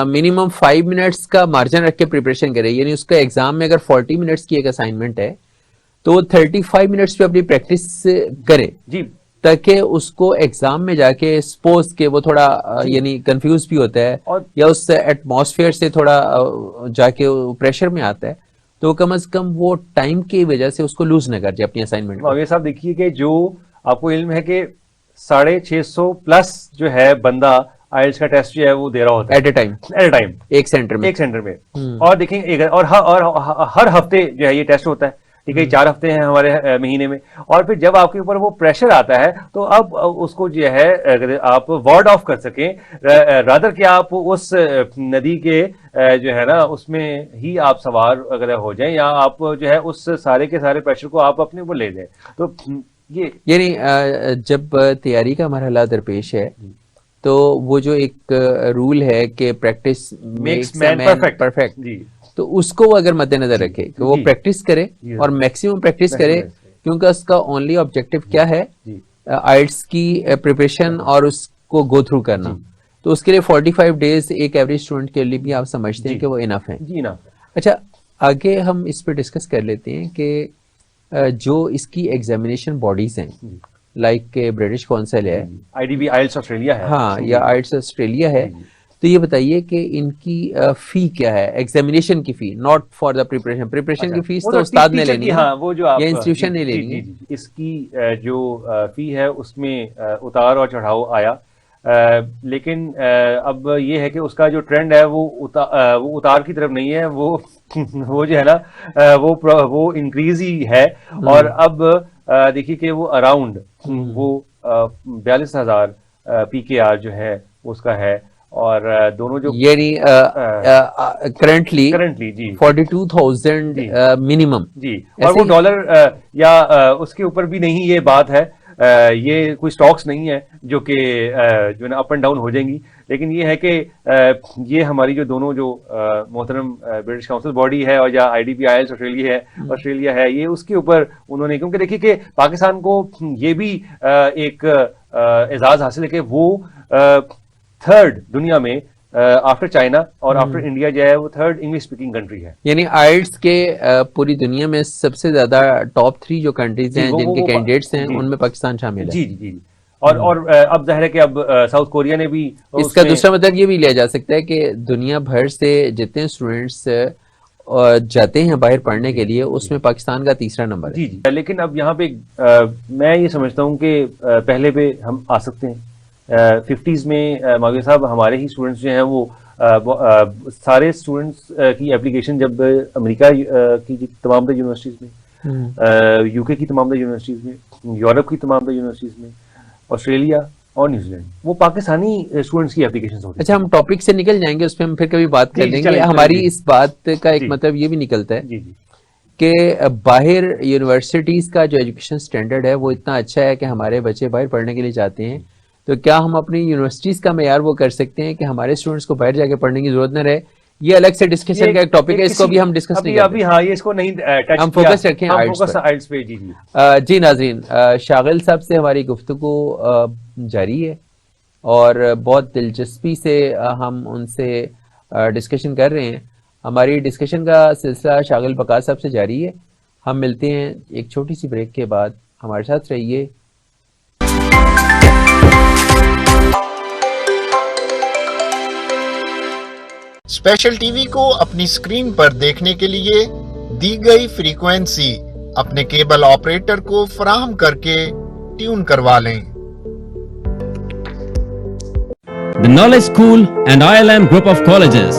Speaker 1: منیمم 5 منٹس کا مارجن رکھ کے پریپریشن کرے. یعنی اس کا ایگزام میں اگر 40 منٹس کی ایک اسائنمنٹ ہے تو وہ 35 منٹس پہ اپنی پریکٹس کرے
Speaker 2: جی،
Speaker 1: تاکہ اس کو ایگزام میں جا کے سپوز کہ وہ تھوڑا یعنی کنفیوز بھی ہوتا ہے یا اس ایٹماسفیئر سے تھوڑا جا کے پریشر میں آتا ہے، تو کم از کم وہ ٹائم کی وجہ سے اس کو لوز نہ کر جائے اپنی اسائنمنٹ.
Speaker 2: معاویہ صاحب دیکھیے کہ جو آپ کو علم ہے کہ 650 پلس جو ہے بندہ آئلٹس کا ٹیسٹ جو ہے وہ دے رہا ہوتا ہے ایٹ اے ٹائم ایک سینٹر میں. اور دیکھیں اور ہر ہفتے جو ہے یہ ٹیسٹ ہوتا ہے، ٹھیک ہے، 4 ہفتے ہیں ہمارے مہینے میں. اور پھر جب آپ کے اوپر وہ پریشر آتا ہے تو اب اس کو جو ہے اگر آپ وارڈ آف کر سکیں، رادر کہ آپ اس ندی کے جو ہے نا اس میں ہی آپ سوار اگر ہو جائیں، یا آپ جو ہے اس سارے کے سارے پریشر کو آپ اپنے اوپر لے جائیں. تو یہ
Speaker 1: یعنی جب تیاری کا مرحلہ درپیش ہے تو وہ جو ایک رول ہے کہ پریکٹس میکس مین پرفیکٹ، تو اس کو وہ اگر مد نظر رکھے کہ وہ پریکٹس کرے اور میکسیمم پریکٹس کرے، کیونکہ اس کا اونلی آبجیکٹو کیا ہے؟ آئلٹس کی پریپریشن اور اس کو گو تھرو کرنا. تو اس کے لیے 45 ڈیز ایک ایوریج اسٹوڈنٹ کے لیے بھی آپ سمجھتے ہیں کہ وہ انف ہے. اچھا، آگے ہم اس پہ ڈسکس کر لیتے ہیں کہ جو اس کی ایگزامینیشن باڈیز ہیں، لائک برٹش کونسل ہے،
Speaker 2: IDB آئلٹس آسٹریلیا ہے،
Speaker 1: ہاں، یا آئلٹس آسٹریلیا ہے، تو یہ بتائیے کہ ان کی فی کیا ہے؟ ایگزامینیشن کی فی، ناٹ فار دا پریپریشن کی فیس تو استاد نے لینی ہے یا انسٹیٹیوشن نے لینی ہے.
Speaker 2: اس کی جو فی ہے اس میں اتار اور چڑھاؤ آیا، لیکن اب یہ ہے کہ اس کا جو ٹرینڈ ہے وہ اتار کی طرف نہیں ہے، وہ جو ہے نا وہ انکریز ہی ہے. اور اب دیکھیے کہ وہ اراؤنڈ وہ 42,000 PKR جو ہے اس کا ہے، اور دونوں جو
Speaker 1: یعنی کرنٹلی جی 42,000 منیمم
Speaker 2: جی. اور وہ ڈالر یا اس کے اوپر بھی نہیں، یہ بات ہے، یہ کوئی سٹاکس نہیں ہے جو کہ جو ہے اپ اینڈ ڈاؤن ہو جائیں گی. لیکن یہ ہے کہ یہ ہماری جو دونوں جو محترم برٹش کاؤنسل باڈی ہے اور یا IDB آئلٹس آسٹریلیا ہے، یہ اس کے اوپر انہوں نے، کیونکہ دیکھیے کہ پاکستان کو یہ بھی ایک اعزاز حاصل ہے کہ وہ 3rd دنیا میں آفٹر چائنا اور آفٹر انڈیا جو ہے وہ 3rd انگلش اسپیکنگ کنٹری ہے.
Speaker 1: یعنی آئلٹس کے پوری دنیا میں سب سے زیادہ ٹاپ 3 جو کنٹریز ہیں جن کے کینڈیڈیٹس ہیں ان میں پاکستان شامل ہے.
Speaker 2: جی جی جی. اور اب ظاہر ہے کہ اب ساؤتھ کوریا نے بھی
Speaker 1: اس کا دوسرا مطلب یہ بھی لیا جا سکتا ہے کہ دنیا بھر سے جتنے اسٹوڈینٹس جاتے ہیں باہر پڑھنے کے لیے اس میں پاکستان کا 3را نمبر ہے.
Speaker 2: جی جی. لیکن اب یہاں پہ میں یہ سمجھتا ہوں کہ پہلے پہ ہم آ سکتے ہیں. 50s میں معاویہ صاحب ہمارے ہی اسٹوڈنٹس جو ہیں وہ سارے اسٹوڈنٹس کی اپلیکیشن جب امریکہ کی تمام تر یونیورسٹیز میں، UK کی تمام تر یونیورسٹیز میں، یورپ کی تمام تر یونیورسٹیز میں، آسٹریلیا اور نیوزی لینڈ، وہ پاکستانی اسٹوڈنٹس کی اپلیکیشن ہوتی ہے.
Speaker 1: اچھا، ہم ٹاپک سے نکل جائیں گے، اس پہ ہم پھر کبھی بات کر لیں گے. ہماری اس بات کا ایک مطلب یہ بھی نکلتا ہے کہ باہر یونیورسٹیز کا جو ایجوکیشن اسٹینڈرڈ ہے وہ اتنا اچھا ہے کہ ہمارے بچے باہر پڑھنے کے لیے جاتے ہیں، تو کیا ہم اپنی یونیورسٹیز کا معیار وہ کر سکتے ہیں کہ ہمارے اسٹوڈنٹس کو باہر جا کے پڑھنے کی ضرورت نہ رہے؟ یہ الگ سے ڈسکشن کا ایک ٹاپک ہے، اس کو بھی ہم ڈسکس نہیں کرتے.
Speaker 2: ہاں، یہ اس کو نہیں
Speaker 1: ہم فوکس رکھیں آئلٹس پہ. جی ناظرین، شاغل صاحب سے ہماری گفتگو جاری ہے اور بہت دلچسپی سے ہم ان سے ڈسکشن کر رہے ہیں. ہماری ڈسکشن کا سلسلہ شاغل بقا صاحب سے جاری ہے. ہم ملتے ہیں ایک چھوٹی سی بریک کے بعد. ہمارے ساتھ رہیے.
Speaker 3: اسپیشل ٹی وی کو اپنی اسکرین پر دیکھنے کے لیے دی گئی فریکوینسی اپنے کیبل آپریٹر کو فراہم کر کے ٹیون کروا لیں.
Speaker 11: The Knowledge School and ILM Group of Colleges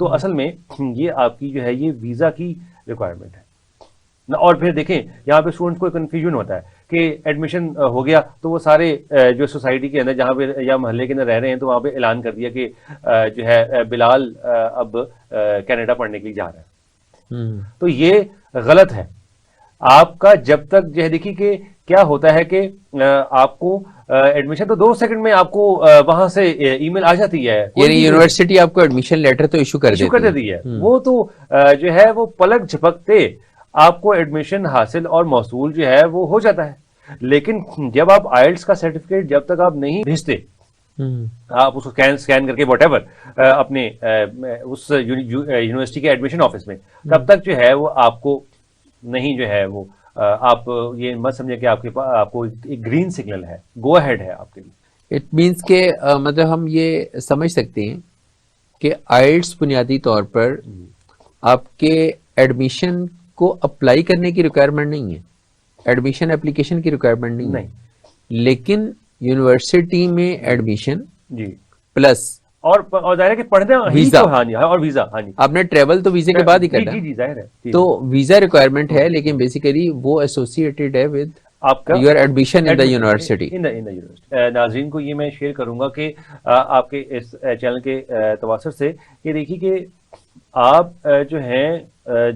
Speaker 2: تو اصل میں یہ آپ کی جو ہے یہ ویزا کی ریکوائرمنٹ ہے. اور پھر دیکھیں یہاں پہ اسٹوڈنٹس کو کنفیوژن ہوتا ہے کہ ایڈمیشن ہو گیا تو وہ سارے جو سوسائٹی کے اندر جہاں پہ یا محلے کے اندر رہ رہے ہیں تو وہاں پہ اعلان کر دیا کہ جو ہے بلال اب کینیڈا پڑھنے کے لیے جا رہا ہے. تو یہ غلط ہے. آپ کا جب تک جو ہے دیکھیے کہ کیا ہوتا ہے کہ آپ کو ایڈمیشن تو 2 سیکنڈ میں آپ کو وہاں سے ای میل آ جاتی ہے,
Speaker 1: یعنی یونیورسٹی آپ کو ایڈمیشن لیٹر تو ایشو کر
Speaker 2: دیتی ہے. وہ تو جو ہے وہ پلک جھپکتے آپ کو ایڈمیشن حاصل اور موصول جو ہے وہ ہو جاتا ہے. لیکن جب آپ آئلٹس کا سرٹیفکیٹ جب تک آپ نہیں بھیجتے, آپ اس کو اسکین کر کے واٹ ایور اپنے اس یونیورسٹی کے ایڈمیشن آفس میں, تب تک جو ہے وہ آپ کو نہیں جو ہے وہ آپ یہ مت سمجھیں کہ آپ کو ایک گرین سگنل ہے, گو اہیڈ ہے آپ کے لیے.
Speaker 1: اٹ مینس کہ مطلب ہم یہ سمجھ سکتے ہیں کہ آئلٹس بنیادی طور پر آپ کے ایڈمیشن کو اپلائی کرنے کی ریکوائرمنٹ نہیں ہے, ایڈمیشن اپلیکیشن کی ریکوائرمنٹ نہیں, لیکن یونیورسٹی میں ایڈمیشن
Speaker 2: جی
Speaker 1: پلس
Speaker 2: اور ظاہر ہے کہ پڑھنے
Speaker 1: ویزا,
Speaker 2: ہاں جی, اور ویزا, ہاں جی,
Speaker 1: آپ نے ٹریول تو ویزے کے بعد ہی کرنا
Speaker 2: ہے, جی ظاہر ہے,
Speaker 1: تو ویزا ریکوائرمنٹ ہے, لیکن بیسیکلی وہ ایسوسیٹیڈ ہے ود
Speaker 2: آپ کا
Speaker 1: your admission in the university.
Speaker 2: ناظرین کو یہ میں شیئر کروں گا کہ آپ کے اس چینل کے تواسط سے یہ دیکھیے کہ آپ جو ہیں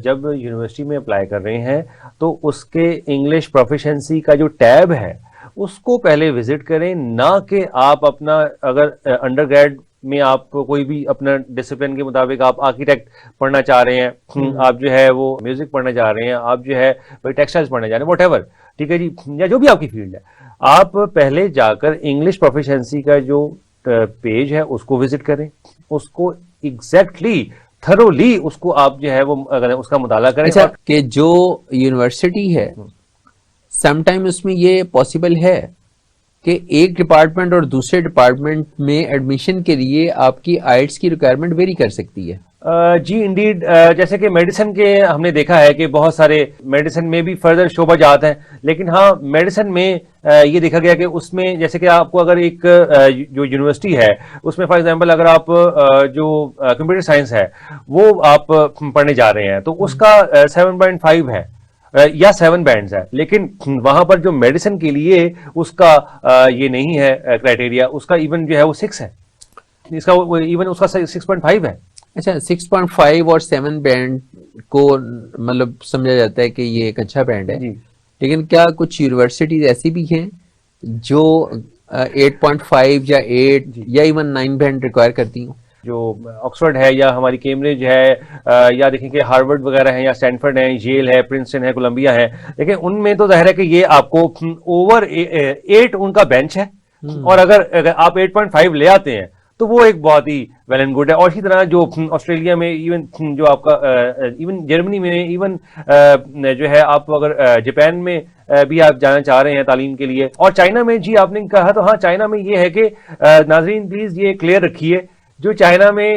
Speaker 2: جب یونیورسٹی میں اپلائی کر رہے ہیں تو اس کے انگلش پروفیشنسی کا جو ٹیب ہے اس کو پہلے وزٹ کریں, نہ کہ آپ اپنا اگر انڈر گریڈ میں آپ کو کوئی بھی اپنا ڈسپلن کے مطابق آپ آرکیٹیکٹ پڑھنا چاہ رہے ہیں, آپ جو ہے وہ میوزک پڑھنا چاہ رہے ہیں, آپ جو ہے ٹیکسٹائلز پڑھنا چاہ رہے ہیں, واٹ ایور, ٹھیک ہے جی, یا جو بھی آپ کی فیلڈ ہے, آپ پہلے جا کر انگلش پروفیشنسی کا جو پیج ہے اس کو وزٹ کریں, اس کو ایگزیکٹلی تھرولی اس کو آپ جو ہے وہ اس کا مطالعہ کریں.
Speaker 1: اچھا, کہ جو یونیورسٹی ہے سم ٹائم اس میں یہ پاسبل ہے کہ ایک ڈپارٹمنٹ اور دوسرے ڈپارٹمنٹ میں ایڈمیشن کے لیے آپ کی آئلٹس کی ریکوائرمنٹ ویری کر سکتی ہے.
Speaker 2: جی انڈیڈ, جیسے کہ میڈیسن کے ہم نے دیکھا ہے کہ بہت سارے میڈیسن میں بھی فردر شعبہ جات ہیں, لیکن ہاں میڈیسن میں یہ دیکھا گیا کہ اس میں جیسے کہ آپ کو اگر ایک جو یونیورسٹی ہے اس میں فار ایگزامپل اگر آپ جو کمپیوٹر سائنس ہے وہ آپ پڑھنے جا رہے ہیں تو اس کا 7.5 ہے یا 7 بینڈز ہے, لیکن وہاں پر جو میڈیسن کے لیے اس کا یہ نہیں ہے کرائٹیریا, اس کا ایون جو ہے وہ 6 ہے, اس کا ایون اس کا 6.5 ہے.
Speaker 1: اچھا, 6.5 اور 7 بینڈ کو مطلب سمجھا جاتا ہے کہ یہ ایک اچھا بینڈ ہے, لیکن کیا کچھ یونیورسٹیز ایسی بھی ہیں جو 8.5 یا 8 یا ایون 9 بینڈ ریکوائر کرتی ہوں؟
Speaker 2: جو آکسفورڈ ہے یا ہماری کیمبرج ہے یا دیکھیں کہ ہارورڈ وغیرہ ہیں یا اسٹینفورڈ ہے, ییل ہے, پرنسٹن ہے, کولمبیا ہے, لیکن ان میں تو ظاہر ہے کہ یہ آپ کو اوور 8 ان کا بینچ ہے, اور اگر آپ 8.5 لے آتے ہیں تو وہ ایک بہت ہی ویل اینڈ گڈ ہے. اور اسی طرح جو آسٹریلیا میں ایون جو آپ کا ایون جرمنی میں ایون جو ہے آپ اگر جاپان میں بھی آپ جانا چاہ رہے ہیں تعلیم کے لیے, اور چائنا میں, جی آپ نے کہا تو ہاں چائنا میں یہ ہے کہ ناظرین پلیز یہ کلیئر رکھیے, جو چائنا میں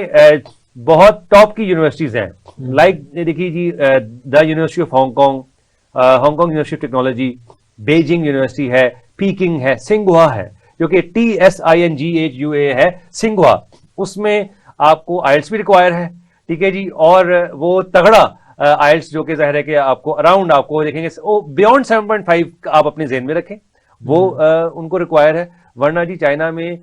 Speaker 2: بہت ٹاپ کی یونیورسٹیز ہیں, لائک دیکھیے جی the university of Hong Kong, Hong Kong university of technology, Beijing university ہے, پیکنگ ہے, سنگھوا ہے جو کہ TSINGHUA ہے, سنگھوا, اس میں آپ کو آئلٹس بھی ریکوائر ہے, ٹھیک ہے جی, اور وہ تگڑا آئلٹس جو کہ ظاہر ہے کہ آپ کو اراؤنڈ آپ کو دیکھیں گے بیونڈ 7.5 آپ اپنے ذہن میں رکھیں, وہ ان کو ریکوائر ہے. ورنہ جی چائنا میں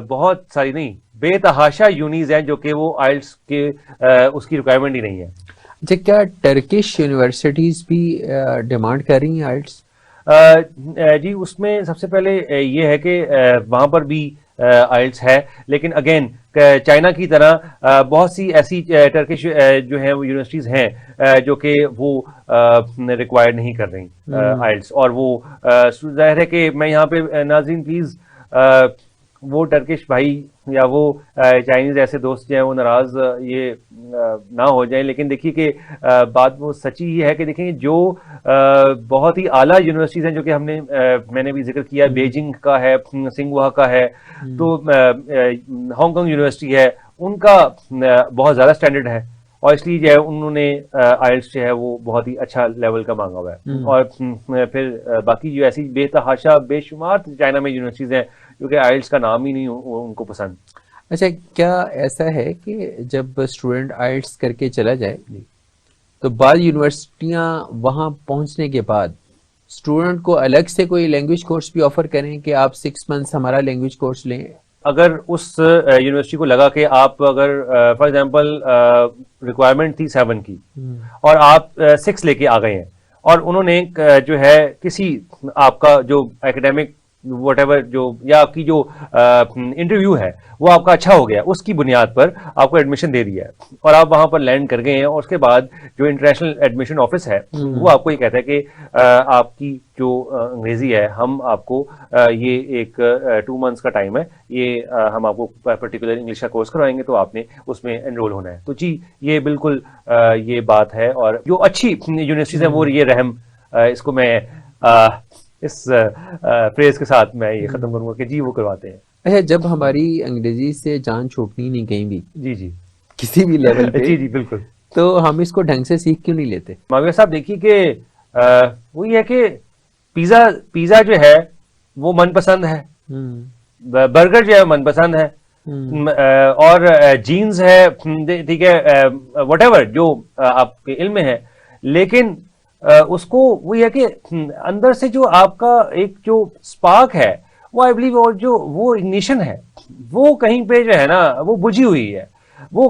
Speaker 2: بہت ساری نہیں بے تحاشا یونیز ہیں جو کہ وہ آئلٹس کے اس کی ریکوائرمنٹ ہی نہیں ہے.
Speaker 1: اچھا, کیا ٹرکش یونیورسٹیز بھی ڈیمانڈ کر رہی ہیں آئلٹس؟
Speaker 2: جی اس میں سب سے پہلے یہ ہے کہ وہاں پر بھی آئلٹس ہے, لیکن اگین چائنا کی طرح بہت سی ایسی ٹرکش جو ہیں وہ یونیورسٹیز ہیں جو کہ وہ ریکوائر نہیں کر رہی آئلٹس, اور وہ ظاہر ہے کہ میں یہاں پہ ناظرین پلیز وہ ٹرکش بھائی یا وہ چائنیز ایسے دوست جو ہیں وہ ناراض یہ نہ ہو جائیں, لیکن دیکھیے کہ بات وہ سچی ہی ہے کہ دیکھیں جو بہت ہی اعلیٰ یونیورسٹیز ہیں جو کہ میں نے بھی ذکر کیا, بیجنگ کا ہے, سنگھوا کا ہے, تو ہانگ کانگ یونیورسٹی ہے, ان کا بہت زیادہ اسٹینڈرڈ ہے, اور اس لیے جو ہے انہوں نے آئلٹس جو ہے وہ بہت ہی اچھا لیول کا مانگا ہوا ہے. اور پھر باقی جو ایسی بے تحاشا بے شمار چائنا میں یونیورسٹیز ہیں جو کہ آئلٹس کا نام ہی نہیں ان کو پسند.
Speaker 1: اچھا کیا ایسا ہے کہ جب اسٹوڈنٹ آئلٹس کر کے چلا جائے تو بعض یونیورسٹیاں وہاں پہنچنے کے بعد اسٹوڈنٹ کو الگ سے کوئی لینگویج کورس بھی آفر کریں کہ آپ 6 months ہمارا لینگویج کورس لیں؟
Speaker 2: اگر اس یونیورسٹی کو لگا کہ آپ اگر فار ایگزامپل ریکوائرمنٹ تھی 7 کی اور آپ 6 لے کے آ گئے ہیں اور انہوں نے جو ہے کسی آپ کا جو اکیڈیمک واٹ ایور جو یا آپ کی جو انٹرویو ہے وہ آپ کا اچھا ہو گیا, اس کی بنیاد پر آپ کو ایڈمیشن دے دیا ہے اور آپ وہاں پر لینڈ کر گئے ہیں, اور اس کے بعد جو انٹرنیشنل ایڈمیشن آفس ہے وہ آپ کو یہ کہتا ہے کہ آپ کی جو انگریزی ہے ہم آپ کو یہ ایک 2 months کا ٹائم ہے, یہ ہم آپ کو پرٹیکولر انگلش کا کورس کروائیں گے تو آپ نے اس میں انرول ہونا ہے. تو جی یہ بالکل یہ بات ہے, اور جو اچھی یونیورسٹیز ہیں وہ یہ رحم, اس کو میں اس فریز کے ساتھ میں یہ ختم کروں گا کہ جی وہ کرواتے ہیں.
Speaker 1: اچھا جب ہماری انگریزی سے جان چھوٹنی نہیں کہیں بھی,
Speaker 2: جی
Speaker 1: کسی بھی لیول پہ,
Speaker 2: جی بالکل,
Speaker 1: تو ہم اس کو ڈھنگ سے سیکھ کیوں نہیں لیتے؟
Speaker 2: معاویہ صاحب دیکھیے کہ وہ یہ ہے کہ پیزا جو ہے وہ من پسند ہے, برگر جو ہے من پسند ہے, اور جینز ہے ٹھیک ہے وٹ ایور جو آپ کے علم میں ہے, لیکن اس کو وہ یہ کہ اندر سے جو آپ کا ایک جو سپارک ہے وہ آئی بلیو, اور جو وہ اگنیشن ہے وہ کہیں پہ جو ہے نا وہ بجھی ہوئی ہے. وہ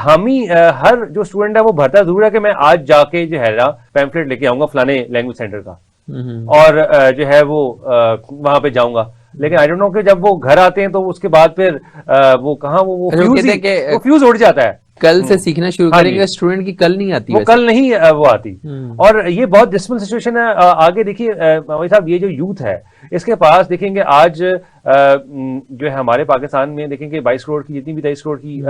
Speaker 2: ہم ہی ہر جو اسٹوڈنٹ ہے وہ بھرتا ضرور ہے کہ میں آج جا کے جو ہے نا پیمفلیٹ لے کے آؤں گا فلانے لینگویج سینٹر کا, اور جو ہے وہ وہاں پہ جاؤں گا, لیکن آئی ڈونٹ نو کہ جب وہ گھر آتے ہیں تو اس کے بعد پھر وہ کہاں وہ فیوز اڑ جاتا ہے.
Speaker 1: کل سے سیکھنا شروع کریں گے, اسٹوڈنٹ کی کل نہیں آتی,
Speaker 2: وہ کل نہیں وہ آتی, اور یہ بہت ڈسپل سچویشن ہے. آگے دیکھیے بھائی صاحب یہ جو یوتھ ہے اس کے پاس دیکھیں گے آج جو ہے ہمارے پاکستان میں دیکھیں گے 22 کروڑ کی جتنی بھی 23 کروڑ کی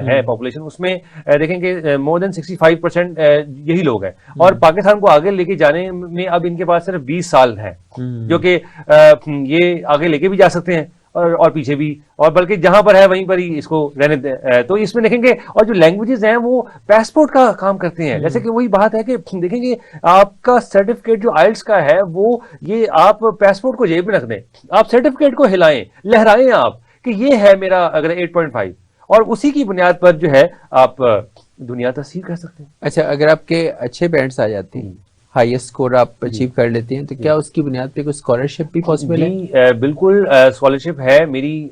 Speaker 2: ہے پاپولیشن, اس میں دیکھیں گے مور دین 65% یہی لوگ ہیں, اور پاکستان کو آگے لے کے جانے میں اب ان کے پاس صرف 20 سال ہیں جو کہ یہ آگے لے کے بھی جا سکتے ہیں اور پیچھے بھی, اور بلکہ جہاں پر ہے وہیں پر ہی اس کو رہنے دیں. تو اس میں دیکھیں گے اور جو لینگویجز ہیں وہ پاسپورٹ کا کام کرتے ہیں. جیسے کہ وہی بات ہے کہ دیکھیں گے آپ کا سرٹیفکیٹ جو آئلٹس کا ہے وہ یہ آپ پاسپورٹ کو جیب میں رکھ دیں, آپ سرٹیفکیٹ کو ہلائیں لہرائیں آپ کہ یہ ہے میرا اگر 8.5, اور اسی کی بنیاد پر جو ہے آپ دنیا تسخیر کر سکتے ہیں.
Speaker 1: اچھا اگر آپ کے اچھے بینڈس آ جاتے ہیں, ہائیسٹ اسکور آپ اچیو کر لیتے ہیں, تو کیا اس کی بنیاد پہ کوئی اسکالرشپ بھی پاسبل ہے؟
Speaker 2: جی بالکل اسکالرشپ ہے. میری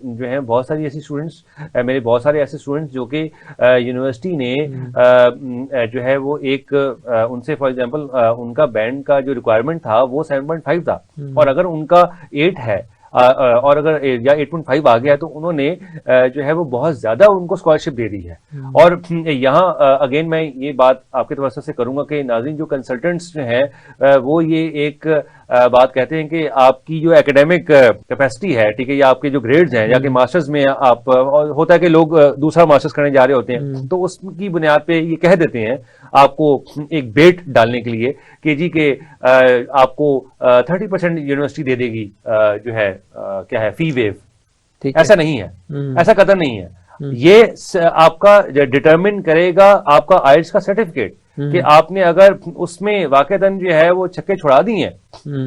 Speaker 2: جو ہے بہت ساری ایسی اسٹوڈنٹس, میرے بہت سارے ایسے اسٹوڈنٹس جو کہ یونیورسٹی نے جو ہے وہ ایک ان سے فار ایگزامپل ان کا بینڈ کا جو ریکوائرمنٹ تھا وہ 7.5 تھا, اور اگر ان کا 8 ہے اور اگر یا 8.5 آ گیا تو انہوں نے جو ہے وہ بہت زیادہ ان کو اسکالرشپ دے دی ہے. اور یہاں اگین میں یہ بات آپ کے توسط سے کروں گا کہ ناظرین جو کنسلٹنٹس جو ہیں وہ یہ ایک بات کہتے ہیں کہ آپ کی جو ایکیڈیمک کیپیسٹی ہے ٹھیک ہے, یا آپ کے جو گریڈز ہیں یا کہ ماسٹرز میں آپ ہوتا ہے کہ لوگ دوسرا ماسٹرز کرنے جا رہے ہوتے ہیں تو اس کی بنیاد پہ یہ کہہ دیتے ہیں آپ کو ایک بیٹ ڈالنے کے لیے کہ جی کہ آپ کو 30% یونیورسٹی دے دے گی جو ہے کیا ہے فی ویو. ایسا نہیں ہے, ایسا قدر نہیں ہے. یہ آپ کا ڈٹرمن کرے گا آپ کا آئلٹس کا سرٹیفکیٹ کہ آپ نے اگر اس میں واقعتاً جو ہے وہ چھکے چھڑا دی ہیں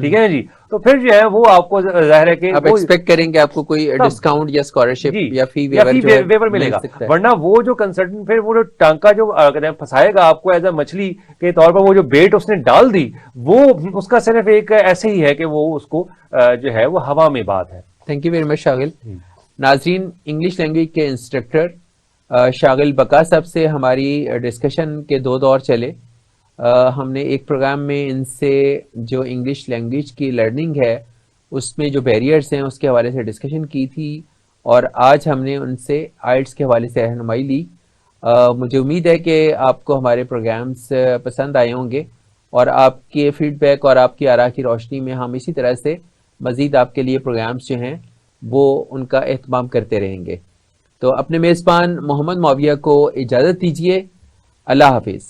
Speaker 2: ٹھیک ہے جی, تو پھر جو ہے وہ آپ کو ظاہر ہے کہ
Speaker 1: آپ ایکسپیکٹ کریں گے آپ کو کوئی ڈسکاؤنٹ یا اسکالرشپ یا فی
Speaker 2: ویور ملے گا, ورنہ وہ جو کنسلٹنٹ پھر وہ جو ٹانکا جو پھنسائے گا آپ کو ایز اے مچھلی کے طور پر, وہ جو بیٹ اس نے ڈال دی وہ اس کا صرف ایک ایسے ہی ہے کہ وہ اس کو جو ہے وہ ہوا میں بات ہے.
Speaker 1: Thank you very much Shaghil. ناظرین انگلش لینگویج کے انسٹرکٹر شاغل بقا صاحب سے ہماری ڈسکشن کے 2 دور چلے. ہم نے ایک پروگرام میں ان سے جو انگلش لینگویج کی لرننگ ہے اس میں جو بیریئرز ہیں اس کے حوالے سے ڈسکشن کی تھی, اور آج ہم نے ان سے آئلٹس کے حوالے سے رہنمائی لی. مجھے امید ہے کہ آپ کو ہمارے پروگرامز پسند آئے ہوں گے, اور آپ کے فیڈ بیک اور آپ کی آراء کی روشنی میں ہم اسی طرح سے مزید آپ کے لیے پروگرامز جو ہیں وہ ان کا اہتمام کرتے رہیں گے. تو اپنے میزبان محمد معاویہ کو اجازت دیجیے. اللہ حافظ.